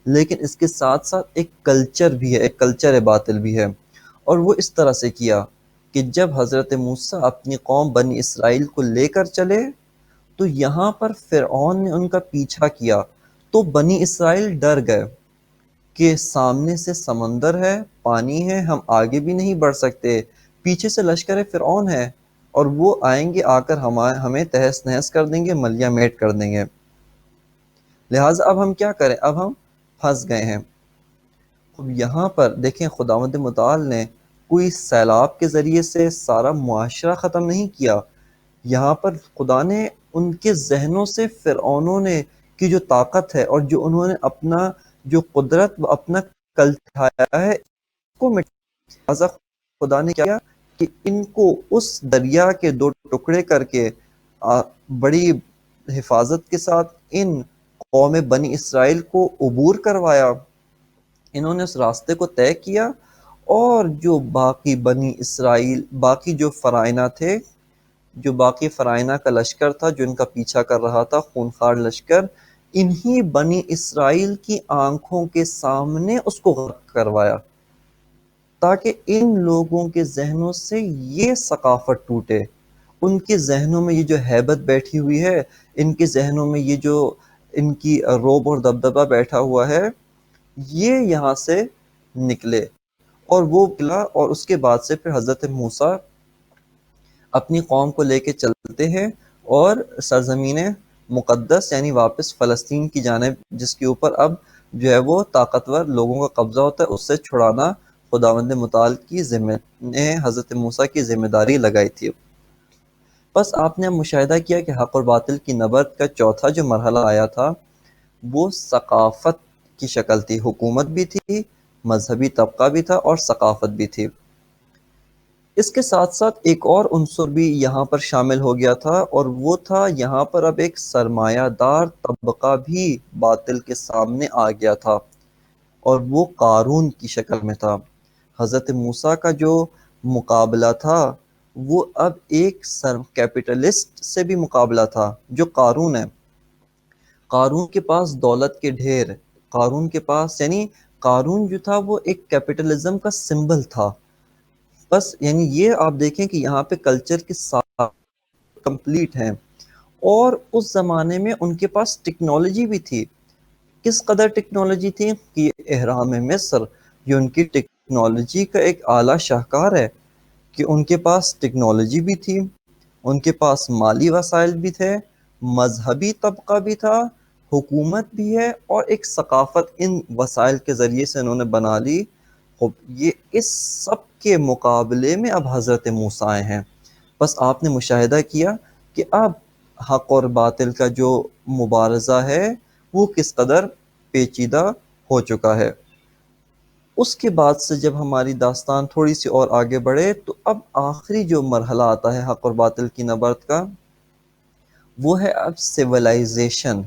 لیکن اس کے ساتھ ساتھ ایک کلچر بھی ہے، ایک کلچر باطل بھی ہے۔ اور وہ اس طرح سے کیا کہ جب حضرت موسیٰ اپنی قوم بنی اسرائیل کو لے کر چلے تو یہاں پر فرعون نے ان کا پیچھا کیا تو بنی اسرائیل ڈر گئے کہ سامنے سے سمندر ہے، پانی ہے، ہم آگے بھی نہیں بڑھ سکتے، پیچھے سے لشکر فرعون ہے اور وہ آئیں گے، آ کر ہمیں تہس نہس کر دیں گے، ملیا میٹ کر دیں گے، لہٰذا اب ہم کیا کریں، اب ہم پھنس گئے ہیں۔ اب یہاں پر دیکھیں خداوند متعال نے کوئی سیلاب کے ذریعے سے سارا معاشرہ ختم نہیں کیا، یہاں پر خدا نے ان کے ذہنوں سے فرعونوں نے کی جو طاقت ہے اور جو انہوں نے اپنا جو قدرت و اپنا کل اٹھایا ہے کو لہٰذا خدا نے کیا کہ ان کو اس دریا کے دو ٹکڑے کر کے بڑی حفاظت کے ساتھ ان قوم بنی اسرائیل کو عبور کروایا، انہوں نے اس راستے کو طے کیا، اور جو باقی بنی اسرائیل، باقی جو فرائنہ تھے، جو باقی فرائنہ کا لشکر تھا جو ان کا پیچھا کر رہا تھا، خونخوار لشکر، انہی بنی اسرائیل کی آنکھوں کے سامنے اس کو غرق کروایا تاکہ ان لوگوں کے ذہنوں سے یہ ثقافت ٹوٹے، ان کے ذہنوں میں یہ جو ہیبت بیٹھی ہوئی ہے، ان کے ذہنوں میں یہ جو ان کی روب اور دبدبہ بیٹھا ہوا ہے، یہ یہاں سے نکلے۔ اور وہ نکلا، اور اس کے بعد سے پھر حضرت موسیٰ اپنی قوم کو لے کے چلتے ہیں اور سرزمین مقدس یعنی واپس فلسطین کی جانب، جس کے اوپر اب جو ہے وہ طاقتور لوگوں کا قبضہ ہوتا ہے، اس سے چھڑانا خداوند متعال کی نے حضرت موسیٰ کی ذمہ داری لگائی تھی۔ بس آپ نے مشاہدہ کیا کہ حق اور باطل کی نبرد کا چوتھا جو مرحلہ آیا تھا وہ ثقافت کی شکل تھی، حکومت بھی تھی، مذہبی طبقہ بھی تھا اور ثقافت بھی تھی۔ اس کے ساتھ ساتھ ایک اور عنصر بھی یہاں پر شامل ہو گیا تھا، اور وہ تھا یہاں پر اب ایک سرمایہ دار طبقہ بھی باطل کے سامنے آ گیا تھا، اور وہ قارون کی شکل میں تھا۔ حضرت موسیٰ کا جو مقابلہ تھا وہ اب ایک کیپٹلسٹ سے بھی مقابلہ تھا جو قارون ہے۔ قارون کے پاس دولت کے ڈھیر، قارون کے پاس یعنی قارون جو تھا وہ ایک کیپٹلزم کا سمبل تھا۔ بس یعنی یہ آپ دیکھیں کہ یہاں پہ کلچر کے ساتھ کمپلیٹ ہیں، اور اس زمانے میں ان کے پاس ٹیکنالوجی بھی تھی۔ کس قدر ٹیکنالوجی تھی کہ اہرام مصر یہ ان کی ٹیکنالوجی کا ایک اعلیٰ شاہکار ہے کہ ان کے پاس ٹیکنالوجی بھی تھی، ان کے پاس مالی وسائل بھی تھے، مذہبی طبقہ بھی تھا، حکومت بھی ہے، اور ایک ثقافت ان وسائل کے ذریعے سے انہوں نے بنا لی۔ یہ اس سب کے مقابلے میں اب حضرت موسیٰ آئے ہیں۔ بس آپ نے مشاہدہ کیا کہ اب حق اور باطل کا جو مبارزہ ہے وہ کس قدر پیچیدہ ہو چکا ہے۔ اس کے بعد سے جب ہماری داستان تھوڑی سی اور آگے بڑھے تو اب آخری جو مرحلہ آتا ہے حق اور باطل کی نبرد کا، وہ ہے اب سویلائزیشن،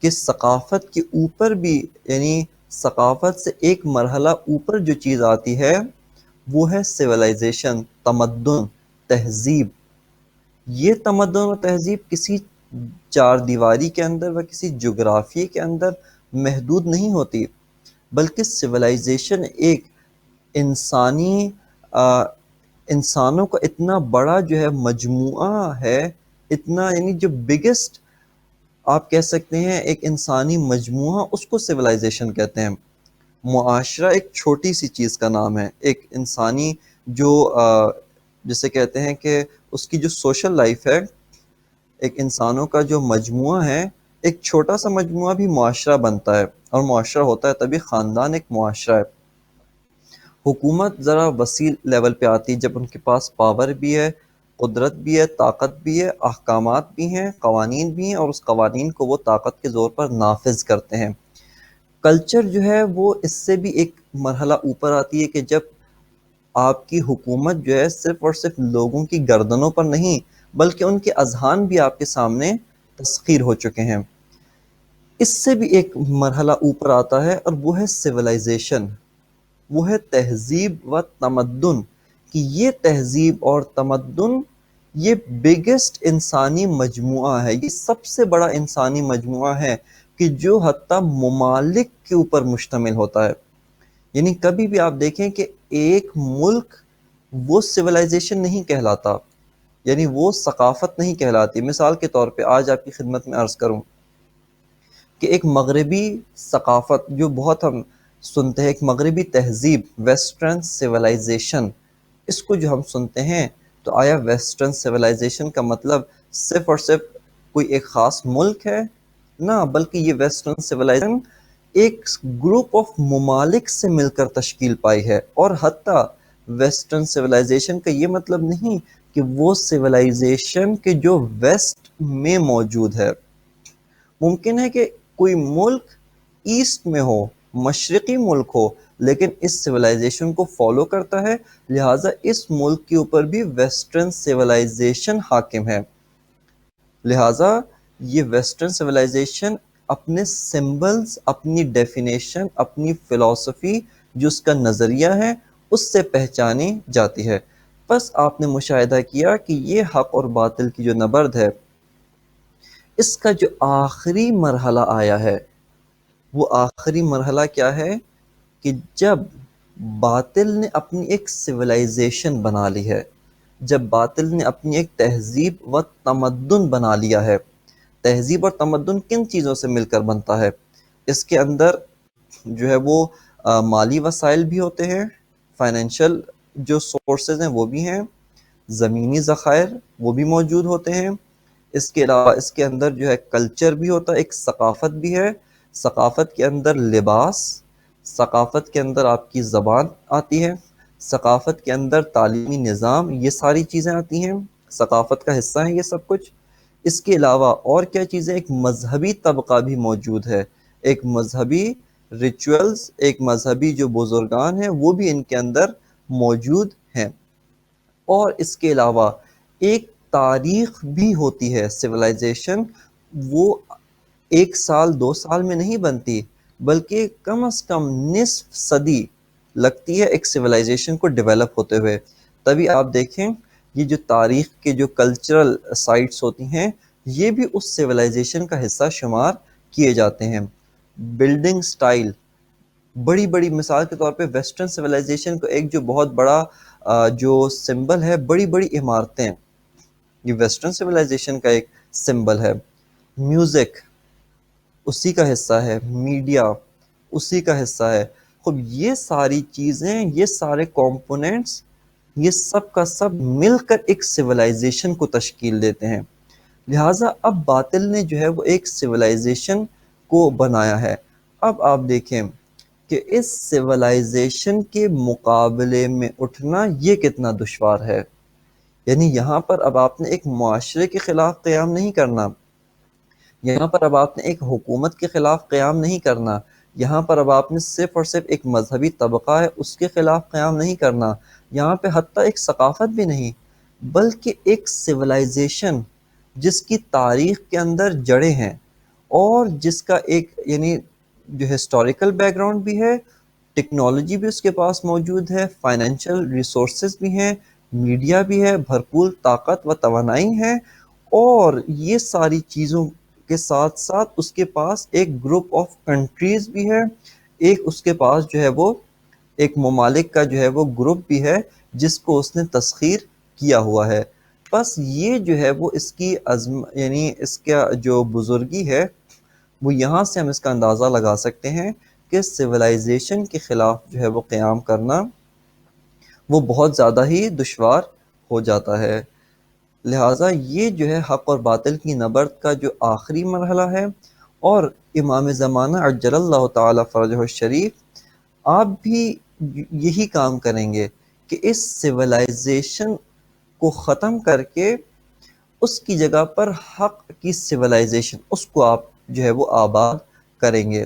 کہ ثقافت کے اوپر بھی، یعنی ثقافت سے ایک مرحلہ اوپر جو چیز آتی ہے وہ ہے سویلائزیشن، تمدن، تہذیب۔ یہ تمدن و تہذیب کسی چار دیواری کے اندر و کسی جغرافیے کے اندر محدود نہیں ہوتی، بلکہ سویلائزیشن ایک انسانوں کا اتنا بڑا جو ہے مجموعہ ہے، اتنا یعنی جو بگیسٹ آپ کہہ سکتے ہیں ایک انسانی مجموعہ، اس کو سویلائزیشن کہتے ہیں۔ معاشرہ ایک چھوٹی سی چیز کا نام ہے، ایک انسانی جو جسے کہتے ہیں کہ اس کی جو سوشل لائف ہے، ایک انسانوں کا جو مجموعہ ہے، ایک چھوٹا سا مجموعہ بھی معاشرہ بنتا ہے، اور معاشرہ ہوتا ہے تبھی خاندان ایک معاشرہ ہے۔ حکومت ذرا وسیع لیول پہ آتی ہے جب ان کے پاس پاور بھی ہے، قدرت بھی ہے، طاقت بھی ہے، احکامات بھی ہیں، قوانین بھی ہیں، اور اس قوانین کو وہ طاقت کے زور پر نافذ کرتے ہیں۔ کلچر جو ہے وہ اس سے بھی ایک مرحلہ اوپر آتی ہے کہ جب آپ کی حکومت جو ہے صرف اور صرف لوگوں کی گردنوں پر نہیں بلکہ ان کے اذہان بھی آپ کے سامنے تسخیر ہو چکے ہیں۔ اس سے بھی ایک مرحلہ اوپر آتا ہے، اور وہ ہے سویلائزیشن، وہ ہے تہذیب و تمدن، کہ یہ تہذیب اور تمدن یہ بگیسٹ انسانی مجموعہ ہے، یہ سب سے بڑا انسانی مجموعہ ہے کہ جو حتیٰ ممالک کے اوپر مشتمل ہوتا ہے۔ یعنی کبھی بھی آپ دیکھیں کہ ایک ملک وہ سویلائزیشن نہیں کہلاتا، یعنی وہ ثقافت نہیں کہلاتی۔ مثال کے طور پہ آج آپ کی خدمت میں عرض کروں کہ ایک مغربی ثقافت جو بہت ہم سنتے ہیں، ایک مغربی تہذیب، ویسٹرن سویلائزیشن، اس کو جو ہم سنتے ہیں تو آیا ویسٹرن سویلائزیشن کا مطلب صرف اور صرف کوئی ایک خاص ملک ہے؟ نہ، بلکہ یہ ویسٹرن سویلائزیشن ایک گروپ آف ممالک سے مل کر تشکیل پائی ہے، اور حتیٰ ویسٹرن سویلائزیشن کا یہ مطلب نہیں کہ وہ سویلائزیشن کے جو ویسٹ میں موجود ہے۔ ممکن ہے کہ کوئی ملک ایسٹ میں ہو، مشرقی ملک ہو، لیکن اس سویلائزیشن کو فالو کرتا ہے، لہٰذا اس ملک کے اوپر بھی ویسٹرن سویلائزیشن حاکم ہے۔ لہٰذا یہ ویسٹرن سویلائزیشن اپنے سمبلز، اپنی ڈیفینیشن، اپنی فلسفی، جو اس کا نظریہ ہے، اس سے پہچانی جاتی ہے۔ بس آپ نے مشاہدہ کیا کہ یہ حق اور باطل کی جو نبرد ہے، اس کا جو آخری مرحلہ آیا ہے، وہ آخری مرحلہ کیا ہے کہ جب باطل نے اپنی ایک سویلائزیشن بنا لی ہے، جب باطل نے اپنی ایک تہذیب و تمدن بنا لیا ہے۔ تہذیب اور تمدن کن چیزوں سے مل کر بنتا ہے؟ اس کے اندر جو ہے وہ مالی وسائل بھی ہوتے ہیں، فائنینشل جو سورسز ہیں وہ بھی ہیں، زمینی ذخائر وہ بھی موجود ہوتے ہیں۔ اس کے علاوہ اس کے اندر جو ہے کلچر بھی ہوتا ہے، ایک ثقافت بھی ہے۔ ثقافت کے اندر لباس، ثقافت کے اندر آپ کی زبان آتی ہے، ثقافت کے اندر تعلیمی نظام، یہ ساری چیزیں آتی ہیں، ثقافت کا حصہ ہیں یہ سب کچھ۔ اس کے علاوہ اور کیا چیزیں؟ ایک مذہبی طبقہ بھی موجود ہے، ایک مذہبی ریچولز، ایک مذہبی جو بزرگان ہیں وہ بھی ان کے اندر موجود ہیں۔ اور اس کے علاوہ ایک تاریخ بھی ہوتی ہے۔ سویلائزیشن وہ ایک سال دو سال میں نہیں بنتی، بلکہ کم از کم نصف صدی لگتی ہے ایک سویلائزیشن کو ڈیولپ ہوتے ہوئے۔ تبھی آپ دیکھیں یہ جو تاریخ کے جو کلچرل سائٹس ہوتی ہیں، یہ بھی اس سویلائزیشن کا حصہ شمار کیے جاتے ہیں۔ بلڈنگ سٹائل، بڑی بڑی مثال کے طور پہ ویسٹرن سویلائزیشن کو ایک جو بہت بڑا جو سمبل ہے، بڑی بڑی عمارتیں، یہ ویسٹرن سویلائزیشن کا ایک سمبل ہے۔ میوزک اسی کا حصہ ہے، میڈیا اسی کا حصہ ہے۔ خب یہ ساری چیزیں، یہ سارے کمپوننٹس، یہ سب کا سب مل کر ایک سویلائزیشن کو تشکیل دیتے ہیں۔ لہٰذا اب باطل نے جو ہے وہ ایک سویلائزیشن کو بنایا ہے۔ اب آپ دیکھیں کہ اس سویلائزیشن کے مقابلے میں اٹھنا یہ کتنا دشوار ہے۔ یعنی یہاں پر اب آپ نے ایک معاشرے کے خلاف قیام نہیں کرنا، یہاں پر اب آپ نے ایک حکومت کے خلاف قیام نہیں کرنا، یہاں پر اب آپ نے صرف اور صرف ایک مذہبی طبقہ ہے اس کے خلاف قیام نہیں کرنا، یہاں پہ حتیٰ ایک ثقافت بھی نہیں، بلکہ ایک سویلائزیشن جس کی تاریخ کے اندر جڑیں ہیں، اور جس کا ایک یعنی جو ہسٹوریکل بیک گراؤنڈ بھی ہے، ٹیکنالوجی بھی اس کے پاس موجود ہے، فائنینشیل ریسورسز بھی ہیں، میڈیا بھی ہے، بھرپور طاقت و توانائی ہے، اور یہ ساری چیزوں کے ساتھ ساتھ اس کے پاس ایک گروپ آف کنٹریز بھی ہے، ایک اس کے پاس جو ہے وہ ایک ممالک کا جو ہے وہ گروپ بھی ہے جس کو اس نے تسخیر کیا ہوا ہے۔ بس یہ جو ہے وہ اس کی یعنی اس کا جو بزرگی ہے، وہ یہاں سے ہم اس کا اندازہ لگا سکتے ہیں کہ سویلائزیشن کے خلاف جو ہے وہ قیام کرنا وہ بہت زیادہ ہی دشوار ہو جاتا ہے۔ لہٰذا یہ جو ہے حق اور باطل کی نبرد کا جو آخری مرحلہ ہے، اور امام زمانہ عجل اللہ تعالی فرجہ الشریف آپ بھی یہی کام کریں گے کہ اس سویلائزیشن کو ختم کر کے اس کی جگہ پر حق کی سویلائزیشن، اس کو آپ جو ہے وہ آباد کریں گے،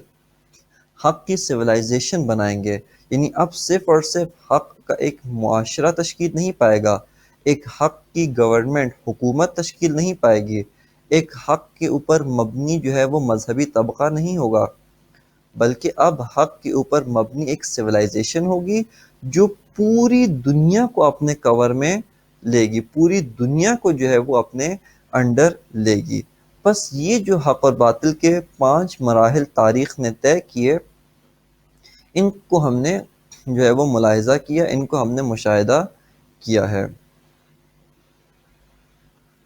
حق کی سویلائزیشن بنائیں گے۔ یعنی اب صرف اور صرف حق کا ایک معاشرہ تشکیل نہیں پائے گا، ایک حق کی گورنمنٹ، حکومت تشکیل نہیں پائے گی، ایک حق کے اوپر مبنی جو ہے وہ مذہبی طبقہ نہیں ہوگا، بلکہ اب حق کے اوپر مبنی ایک سویلائزیشن ہوگی جو پوری دنیا کو اپنے کور میں لے گی، پوری دنیا کو جو ہے وہ اپنے انڈر لے گی۔ بس یہ جو حق اور باطل کے 5 مراحل تاریخ نے طے کیے، ان کو ہم نے جو ہے وہ ملاحظہ کیا، ان کو ہم نے مشاہدہ کیا ہے۔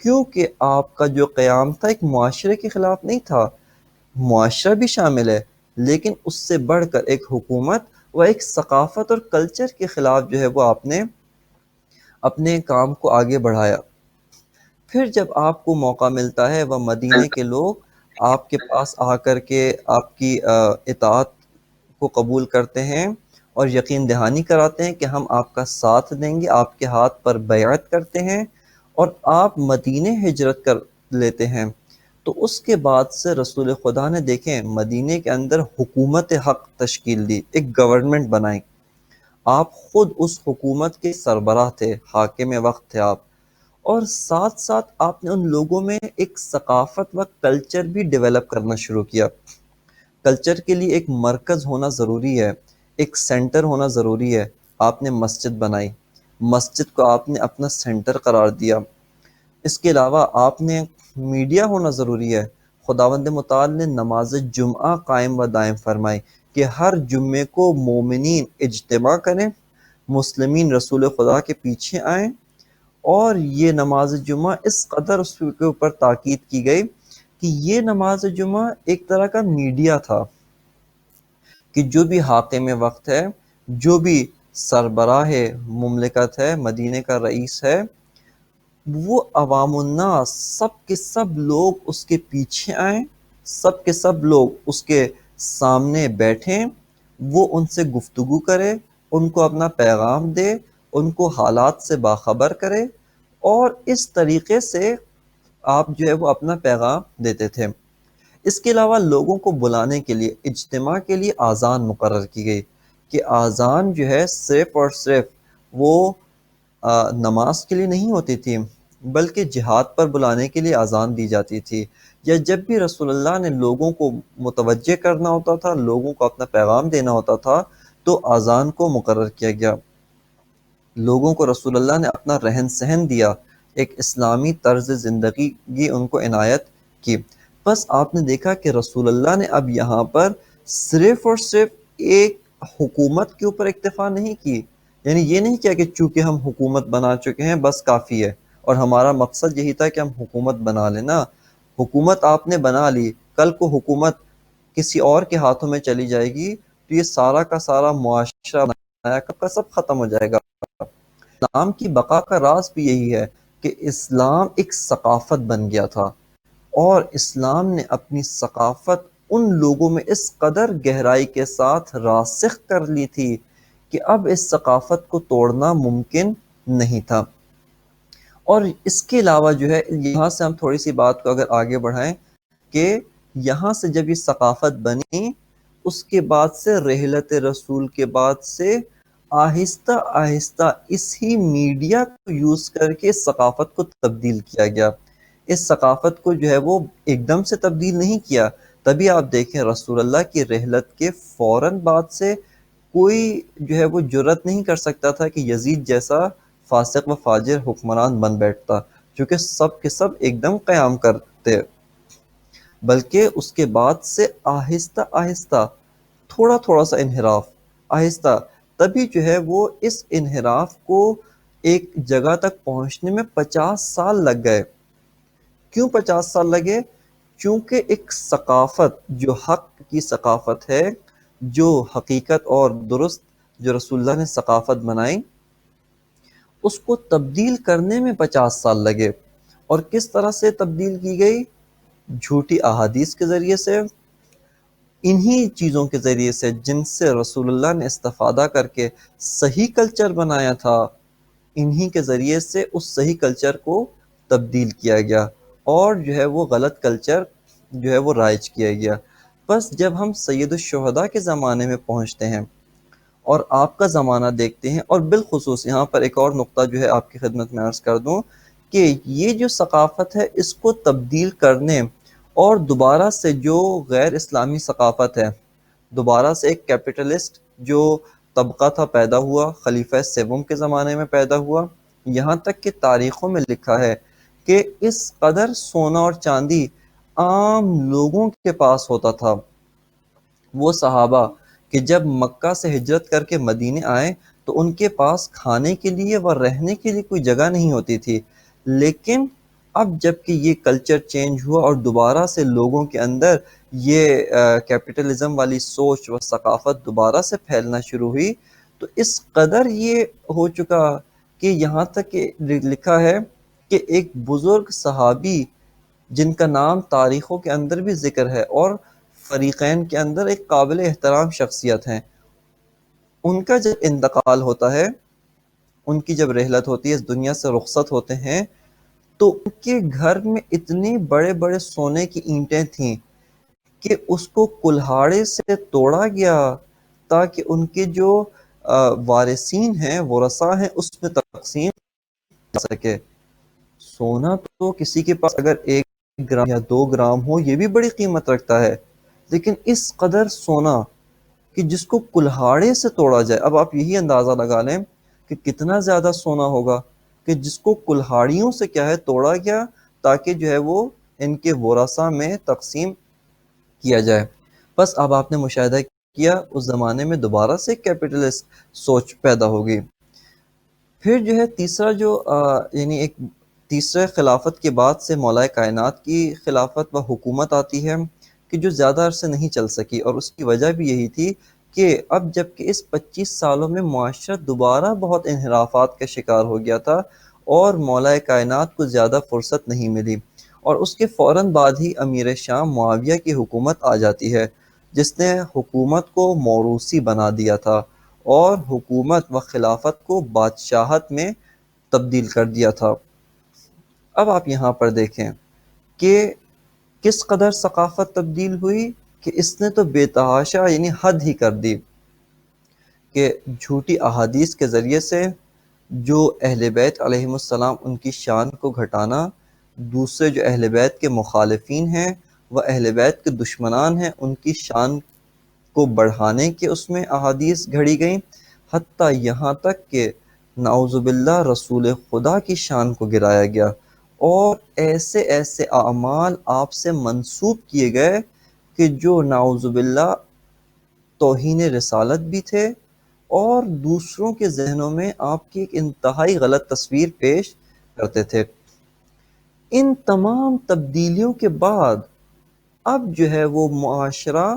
کیونکہ آپ کا جو قیام تھا ایک معاشرے کے خلاف نہیں تھا، معاشرہ بھی شامل ہے، لیکن اس سے بڑھ کر ایک حکومت و ایک ثقافت اور کلچر کے خلاف جو ہے وہ آپ نے اپنے کام کو آگے بڑھایا۔ پھر جب آپ کو موقع ملتا ہے وہ مدینے کے لوگ آپ کے پاس آ کر کے آپ کی اطاعت کو قبول کرتے ہیں اور یقین دہانی کراتے ہیں کہ ہم آپ کا ساتھ دیں گے، آپ کے ہاتھ پر بیعت کرتے ہیں اور آپ مدینے ہجرت کر لیتے ہیں، تو اس کے بعد سے رسول خدا نے دیکھیں مدینے کے اندر حکومت حق تشکیل دی، ایک گورنمنٹ بنائی۔ آپ خود اس حکومت کے سربراہ تھے، حاکم وقت تھے آپ، اور ساتھ ساتھ آپ نے ان لوگوں میں ایک ثقافت و کلچر بھی ڈیولپ کرنا شروع کیا۔ کلچر کے لیے ایک مرکز ہونا ضروری ہے، ایک سینٹر ہونا ضروری ہے۔ آپ نے مسجد بنائی، مسجد کو آپ نے اپنا سینٹر قرار دیا۔ اس کے علاوہ آپ نے میڈیا ہونا ضروری ہے۔ خداوند متعال نے نماز جمعہ قائم و دائم فرمائی کہ ہر جمعے کو مومنین اجتماع کریں، مسلمین رسول خدا کے پیچھے آئیں، اور یہ نماز جمعہ اس قدر اس کے اوپر تاکید کی گئی کہ یہ نماز جمعہ ایک طرح کا میڈیا تھا کہ جو بھی حاکم وقت ہے، جو بھی سربراہ مملکت ہے، مدینے کا رئیس ہے، وہ عوام الناس سب کے سب لوگ اس کے پیچھے آئیں، سب کے سب لوگ اس کے سامنے بیٹھیں، وہ ان سے گفتگو کرے، ان کو اپنا پیغام دے، ان کو حالات سے باخبر کرے، اور اس طریقے سے آپ جو ہے وہ اپنا پیغام دیتے تھے۔ اس کے علاوہ لوگوں کو بلانے کے لیے اجتماع کے لیے آذان مقرر کی گئی کہ آذان جو ہے صرف اور صرف وہ نماز کے لیے نہیں ہوتی تھی، بلکہ جہاد پر بلانے کے لیے آذان دی جاتی تھی، یا جب بھی رسول اللہ نے لوگوں کو متوجہ کرنا ہوتا تھا، لوگوں کو اپنا پیغام دینا ہوتا تھا، تو آذان کو مقرر کیا گیا۔ لوگوں کو رسول اللہ نے اپنا رہن سہن دیا، ایک اسلامی طرز زندگی ان کو عنایت کی۔ بس آپ نے دیکھا کہ رسول اللہ نے اب یہاں پر صرف اور صرف ایک حکومت کے اوپر اکتفا نہیں کی، یعنی یہ نہیں کیا کہ چونکہ ہم حکومت بنا چکے ہیں بس کافی ہے، اور ہمارا مقصد یہی تھا کہ ہم حکومت بنا لیں نا۔ حکومت آپ نے بنا لی، کل کو حکومت کسی اور کے ہاتھوں میں چلی جائے گی تو یہ سارا کا سارا معاشرہ بنایا کا سب ختم ہو جائے گا۔ اسلام کی بقا کا راز بھی یہی ہے کہ اسلام ایک ثقافت بن گیا تھا، اور اسلام نے اپنی ثقافت ان لوگوں میں اس قدر گہرائی کے ساتھ راسخ کر لی تھی کہ اب اس ثقافت کو توڑنا ممکن نہیں تھا۔ اور اس کے علاوہ جو ہے یہاں سے ہم تھوڑی سی بات کو اگر آگے بڑھائیں کہ یہاں سے جب یہ ثقافت بنی، اس کے بعد سے رحلت رسول کے بعد سے آہستہ آہستہ اسی میڈیا کو یوز کر کے اس ثقافت کو تبدیل کیا گیا۔ اس ثقافت کو جو ہے وہ ایک دم سے تبدیل نہیں کیا، تبھی آپ دیکھیں رسول اللہ کی رحلت کے فوراً بعد سے کوئی جو ہے وہ جرأت نہیں کر سکتا تھا کہ یزید جیسا فاسق و فاجر حکمران بن بیٹھتا، چونکہ سب کے سب ایک دم قیام کرتے، بلکہ اس کے بعد سے آہستہ آہستہ تھوڑا تھوڑا سا انحراف، آہستہ، تبھی جو ہے وہ اس انحراف کو ایک جگہ تک پہنچنے میں 50 سال لگ گئے۔ کیوں 50 سال لگے؟ چونکہ ایک ثقافت جو حق کی ثقافت ہے، جو حقیقت اور درست جو رسول اللہ نے ثقافت بنائی، اس کو تبدیل کرنے میں 50 سال لگے۔ اور کس طرح سے تبدیل کی گئی؟ جھوٹی احادیث کے ذریعے سے، انہی چیزوں کے ذریعے سے جن سے رسول اللہ نے استفادہ کر کے صحیح کلچر بنایا تھا، انہی کے ذریعے سے اس صحیح کلچر کو تبدیل کیا گیا، اور جو ہے وہ غلط کلچر جو ہے وہ رائج کیا گیا۔ بس جب ہم سید الشہداء کے زمانے میں پہنچتے ہیں اور آپ کا زمانہ دیکھتے ہیں، اور بالخصوص یہاں پر ایک اور نقطہ جو ہے آپ کی خدمت میں عرض کر دوں کہ یہ جو ثقافت ہے اس کو تبدیل کرنے اور دوبارہ سے جو غیر اسلامی ثقافت ہے، دوبارہ سے ایک کیپٹلسٹ جو طبقہ تھا پیدا ہوا، خلیفہ سوم کے زمانے میں پیدا ہوا، یہاں تک کہ تاریخوں میں لکھا ہے کہ اس قدر سونا اور چاندی عام لوگوں کے پاس ہوتا تھا۔ وہ صحابہ کہ جب مکہ سے ہجرت کر کے مدینے آئے تو ان کے پاس کھانے کے لیے و رہنے کے لیے کوئی جگہ نہیں ہوتی تھی، لیکن اب جب کہ یہ کلچر چینج ہوا اور دوبارہ سے لوگوں کے اندر یہ کیپٹلزم والی سوچ و ثقافت دوبارہ سے پھیلنا شروع ہوئی، تو اس قدر یہ ہو چکا کہ یہاں تک کہ لکھا ہے کہ ایک بزرگ صحابی جن کا نام تاریخوں کے اندر بھی ذکر ہے اور فریقین کے اندر ایک قابل احترام شخصیت ہیں، ان کا جب انتقال ہوتا ہے، ان کی جب رحلت ہوتی ہے، اس دنیا سے رخصت ہوتے ہیں، تو ان کے گھر میں اتنی بڑے بڑے سونے کی اینٹیں تھیں کہ اس کو کلہاڑے سے توڑا گیا تاکہ ان کے جو وارثین ہیں، ورثاء ہیں، اس میں تقسیم کر سکے۔ سونا تو کسی کے پاس اگر 1 گرام یا 2 گرام ہو یہ بھی بڑی قیمت رکھتا ہے، لیکن اس قدر سونا کہ جس کو کلہاڑے سے توڑا جائے، اب آپ یہی اندازہ لگا لیں کہ کتنا زیادہ سونا ہوگا کہ جس کو کلہاڑیوں سے کیا ہے توڑا گیا تاکہ جو ہے وہ ان کے ورثاء میں تقسیم کیا جائے۔ بس اب آپ نے مشاہدہ کیا اس زمانے میں دوبارہ سے کیپٹلسٹ سوچ پیدا ہوگی۔ پھر جو ہے تیسرا جو یعنی ایک تیسرے خلافت کے بعد سے مولا کائنات کی خلافت و حکومت آتی ہے کہ جو زیادہ عرصے نہیں چل سکی، اور اس کی وجہ بھی یہی تھی کہ اب جب کہ اس 25 سالوں میں معاشرہ دوبارہ بہت انحرافات کا شکار ہو گیا تھا اور مولا کائنات کو زیادہ فرصت نہیں ملی، اور اس کے فوراً بعد ہی امیر شام معاویہ کی حکومت آ جاتی ہے جس نے حکومت کو موروثی بنا دیا تھا اور حکومت و خلافت کو بادشاہت میں تبدیل کر دیا تھا۔ اب آپ یہاں پر دیکھیں کہ کس قدر ثقافت تبدیل ہوئی کہ اس نے تو بے تحاشا یعنی حد ہی کر دی کہ جھوٹی احادیث کے ذریعے سے جو اہل بیت علیہم السلام ان کی شان کو گھٹانا، دوسرے جو اہل بیت کے مخالفین ہیں وہ اہل بیت کے دشمنان ہیں ان کی شان کو بڑھانے کے اس میں احادیث گھڑی گئیں، حتیٰ یہاں تک کہ نعوذ باللہ رسول خدا کی شان کو گرایا گیا اور ایسے ایسے اعمال آپ سے منسوب کیے گئے کہ جو نعوذ باللہ توہین رسالت بھی تھے اور دوسروں کے ذہنوں میں آپ کی ایک انتہائی غلط تصویر پیش کرتے تھے۔ ان تمام تبدیلیوں کے بعد اب جو ہے وہ معاشرہ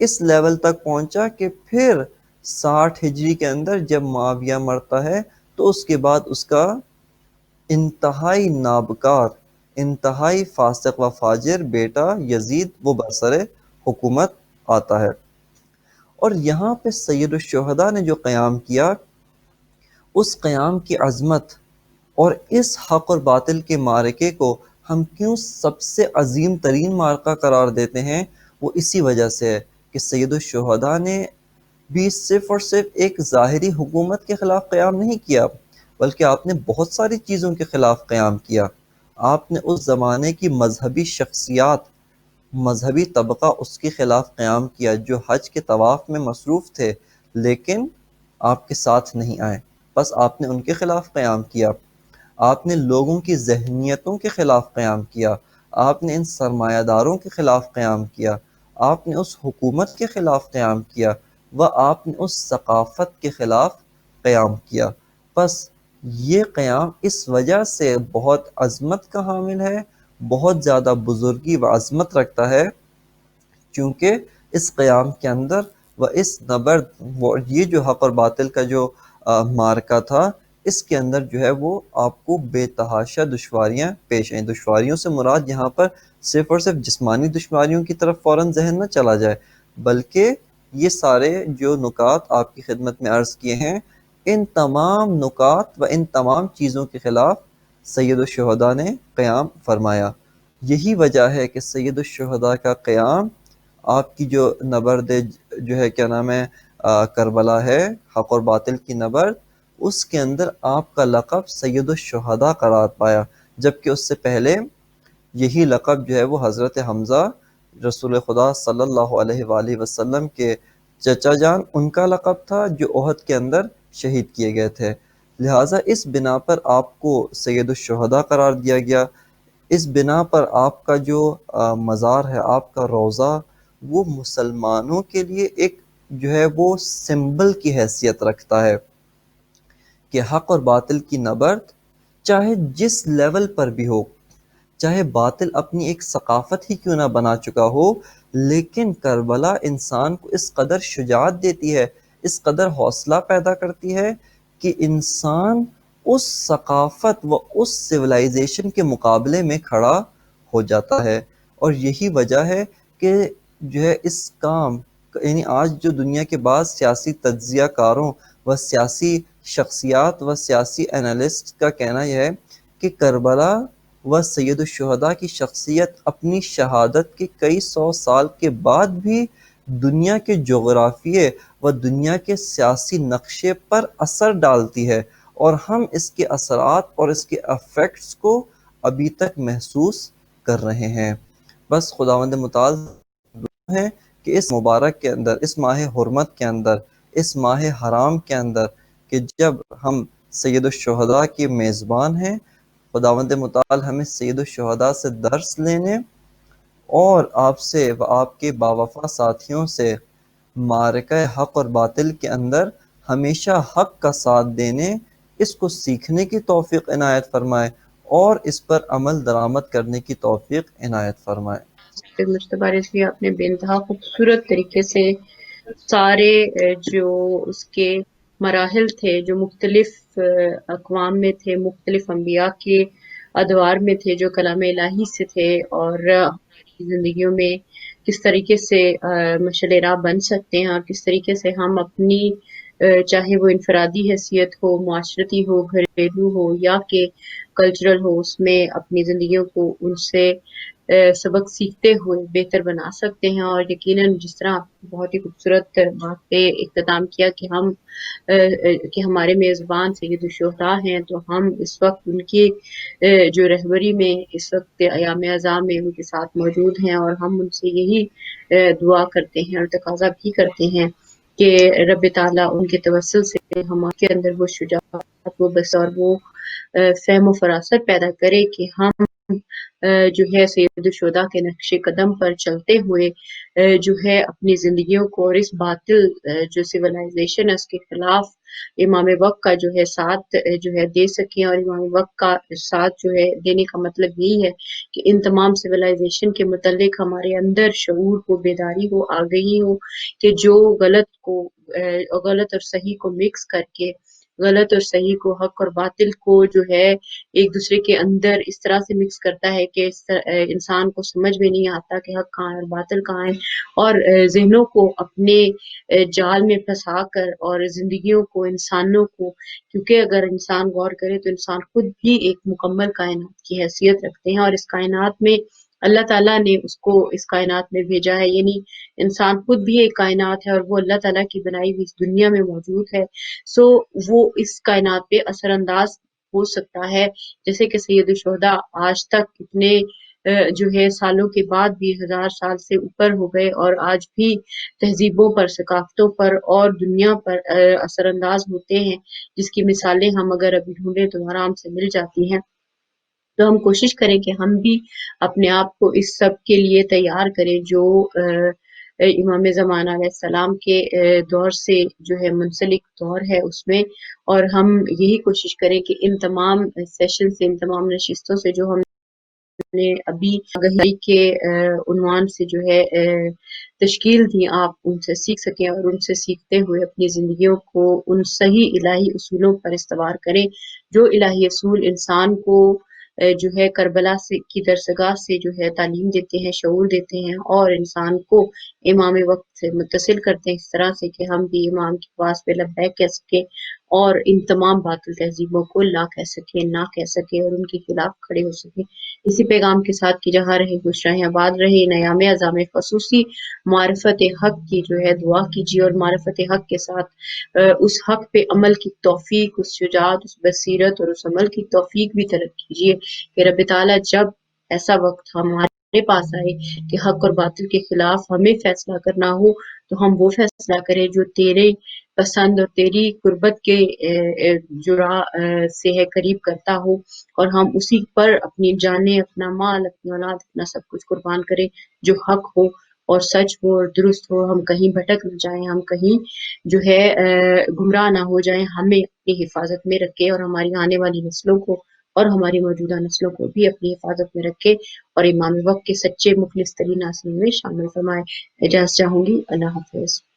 اس لیول تک پہنچا کہ پھر 60 ہجری کے اندر جب معاویہ مرتا ہے تو اس کے بعد اس کا انتہائی نابکار، انتہائی فاسق و فاجر بیٹا یزید وہ برسر حکومت آتا ہے۔ اور یہاں پہ سید الشہداء نے جو قیام کیا، اس قیام کی عظمت اور اس حق اور باطل کے معرکے کو ہم کیوں سب سے عظیم ترین معرکہ قرار دیتے ہیں، وہ اسی وجہ سے ہے کہ سید الشہداء نے بھی صرف اور صرف ایک ظاہری حکومت کے خلاف قیام نہیں کیا، بلکہ آپ نے بہت ساری چیزوں کے خلاف قیام کیا۔ آپ نے اس زمانے کی مذہبی شخصیات، مذہبی طبقہ اس کے خلاف قیام کیا جو حج کے طواف میں مصروف تھے لیکن آپ کے ساتھ نہیں آئے، بس آپ نے ان کے خلاف قیام کیا۔ آپ نے لوگوں کی ذہنیتوں کے خلاف قیام کیا، آپ نے ان سرمایہ داروں کے خلاف قیام کیا، آپ نے اس حکومت کے خلاف قیام کیا و آپ نے اس ثقافت کے خلاف قیام کیا۔ بس یہ قیام اس وجہ سے بہت عظمت کا حامل ہے، بہت زیادہ بزرگی و عظمت رکھتا ہے، چونکہ اس قیام کے اندر و اس نبرد یہ جو حق اور باطل کا جو معرکہ تھا، اس کے اندر جو ہے وہ آپ کو بے تحاشا دشواریاں پیش آئیں۔ دشواریوں سے مراد یہاں پر صرف اور صرف جسمانی دشواریوں کی طرف فوراً ذہن نہ چلا جائے، بلکہ یہ سارے جو نکات آپ کی خدمت میں عرض کیے ہیں، ان تمام نکات و ان تمام چیزوں کے خلاف سید الشہداء نے قیام فرمایا۔ یہی وجہ ہے کہ سید الشہداء کا قیام آپ کی جو نبرد جو ہے کیا نام ہے کربلا ہے، حق اور باطل کی نبرد، اس کے اندر آپ کا لقب سید الشہداء قرار پایا، جبکہ اس سے پہلے یہی لقب جو ہے وہ حضرت حمزہ رسول خدا صلی اللہ علیہ وآلہ وسلم کے چچا جان ان کا لقب تھا جو احد کے اندر شہید کیے گئے تھے، لہٰذا اس بنا پر آپ کو سید الشہداء قرار دیا گیا۔ اس بنا پر آپ کا جو مزار ہے، آپ کا روضہ، وہ مسلمانوں کے لیے ایک جو ہے وہ سمبل کی حیثیت رکھتا ہے کہ حق اور باطل کی نبرد چاہے جس لیول پر بھی ہو، چاہے باطل اپنی ایک ثقافت ہی کیوں نہ بنا چکا ہو، لیکن کربلا انسان کو اس قدر شجاعت دیتی ہے، اس قدر حوصلہ پیدا کرتی ہے کہ انسان اس ثقافت و اس سویلائزیشن کے مقابلے میں کھڑا ہو جاتا ہے۔ اور یہی وجہ ہے کہ جو ہے اس کام، یعنی آج جو دنیا کے بعض سیاسی تجزیہ کاروں و سیاسی شخصیات و سیاسی انالسٹ کا کہنا یہ ہے کہ کربلا و سید الشہداء کی شخصیت اپنی شہادت کے کئی سو سال کے بعد بھی دنیا کے جغرافیے و دنیا کے سیاسی نقشے پر اثر ڈالتی ہے، اور ہم اس کے اثرات اور اس کے افیکٹس کو ابھی تک محسوس کر رہے ہیں۔ بس خداوند متعال ہے کہ اس مبارک کے اندر، اس ماہ حرمت کے اندر، اس ماہ حرام کے اندر، کہ جب ہم سید الشہداء کے میزبان ہیں، خداوند متعال ہمیں سید الشہداء سے درس لینے اور آپ سے و آپ کے باوفا ساتھیوں سے معرکہ حق اور باطل کے اندر ہمیشہ حق کا ساتھ دینے، اس کو سیکھنے کی توفیق عنایت فرمائے اور اس پر عمل درآمد کرنے کی توفیق عنایت فرمائے۔ مجتبی رضوی آپ نے بے انتہا خوبصورت طریقے سے سارے جو اس کے مراحل تھے، جو مختلف اقوام میں تھے، مختلف انبیاء کے ادوار میں تھے، جو کلام الہی سے تھے، اور ہماری زندگیوں میں کس طریقے سے مشعل راہ بن سکتے ہیں، اور کس طریقے سے ہم اپنی چاہے وہ انفرادی حیثیت ہو، معاشرتی ہو، گھریلو ہو یا کہ کلچرل ہو، اس میں اپنی زندگیوں کو ان سے سبق سیکھتے ہوئے بہتر بنا سکتے ہیں۔ اور یقیناً جس طرح بہت ہی خوبصورت بات پہ اختتام کیا کہ ہم کہ ہمارے میزبان سید الشہداء ہیں، تو ہم اس وقت ان کی جو رہبری میں اس وقت ایام اعزام میں ان کے ساتھ موجود ہیں، اور ہم ان سے یہی دعا کرتے ہیں اور تقاضا بھی کرتے ہیں کہ رب تعالیٰ ان کے توسل سے ہمارے اندر وہ شجاعت، وہ بس اور وہ فہم و فراست پیدا کرے کہ ہم جو ہے سید الشہداء کے نقش قدم پر چلتے ہوئے جو ہے اپنی زندگیوں کو اور اس باطل جو سویلائزیشن ہے اس کے خلاف امام وقت کا جو ہے ساتھ جو ہے دے سکیں۔ اور امام وقت کا ساتھ جو ہے دینے کا مطلب یہی ہے کہ ان تمام سویلائزیشن کے متعلق ہمارے اندر شعور ہو، بیداری ہو، آگہی ہو کہ جو غلط اور صحیح کو مکس کر کے، غلط اور صحیح کو، حق اور باطل کو جو ہے ایک دوسرے کے اندر اس طرح سے مکس کرتا ہے کہ انسان کو سمجھ میں نہیں آتا کہ حق کہاں ہے اور باطل کہاں ہے، اور ذہنوں کو اپنے جال میں پھنسا کر اور زندگیوں کو، انسانوں کو، کیونکہ اگر انسان غور کرے تو انسان خود بھی ایک مکمل کائنات کی حیثیت رکھتے ہیں، اور اس کائنات میں اللہ تعالیٰ نے اس کو اس کائنات میں بھیجا ہے، یعنی انسان خود بھی ایک کائنات ہے اور وہ اللہ تعالیٰ کی بنائی ہوئی اس دنیا میں موجود ہے۔ سو وہ اس کائنات پہ اثر انداز ہو سکتا ہے، جیسے کہ سید الشہداء آج تک اتنے جو ہے سالوں کے بعد بھی 1000 سال سے اوپر ہو گئے اور آج بھی تہذیبوں پر، ثقافتوں پر اور دنیا پر اثر انداز ہوتے ہیں، جس کی مثالیں ہم اگر ابھی ڈھونڈیں تو آرام سے مل جاتی ہیں۔ تو ہم کوشش کریں کہ ہم بھی اپنے آپ کو اس سب کے لیے تیار کریں جو امام زمانہ علیہ السلام کے دور سے جو ہے منسلک دور ہے اس میں، اور ہم یہی کوشش کریں کہ ان تمام سیشن سے، ان تمام نشستوں سے جو ہم نے ابھی آگہی کے عنوان سے جو ہے تشکیل دی، آپ ان سے سیکھ سکیں اور ان سے سیکھتے ہوئے اپنی زندگیوں کو ان صحیح الہی اصولوں پر استوار کریں جو الہی اصول انسان کو جو ہے کربلا سے کی درسگاہ سے جو ہے تعلیم دیتے ہیں، شعور دیتے ہیں، اور انسان کو امام وقت سے متصل کرتے ہیں اس طرح سے کہ ہم بھی امام کے پاس پہ لبیک کہہ سکیں اور ان تمام باطل تہذیبوں کو لا کہہ سکیں، نہ کہہ سکیں اور ان کے خلاف کھڑے ہو سکیں۔ اسی پیغام کے ساتھ کہ جہاں رہے خوش رہیں، آباد رہے، نیام اعظام خصوصی معرفت حق کی جو ہے دعا کیجیے، اور معرفت حق کے ساتھ اس حق پہ عمل کی توفیق، اس شجاعت، اس بصیرت اور اس عمل کی توفیق بھی طلب کیجیے کہ رب تعالیٰ جب ایسا وقت ہمارے پاس آئے کہ حق اور باطل کے خلاف ہمیں فیصلہ کرنا ہو تو ہم وہ فیصلہ کریں جو تیرے پسند اور تیری قربت کے جو راہ سے ہے قریب کرتا ہو، اور ہم اسی پر اپنی جانیں، اپنا مال، اپنی اولاد، اپنا سب کچھ قربان کریں جو حق ہو اور سچ ہو اور درست ہو، ہم کہیں بھٹک نہ جائیں، ہم کہیں جو ہے گمراہ نہ ہو جائیں، ہمیں اپنی حفاظت میں رکھے اور ہماری آنے والی نسلوں کو اور ہماری موجودہ نسلوں کو بھی اپنی حفاظت میں رکھے اور امام وقت کے سچے مخلص ترین ناصرین میں شامل فرمائے۔ اجازت چاہوں گی، اللہ حافظ۔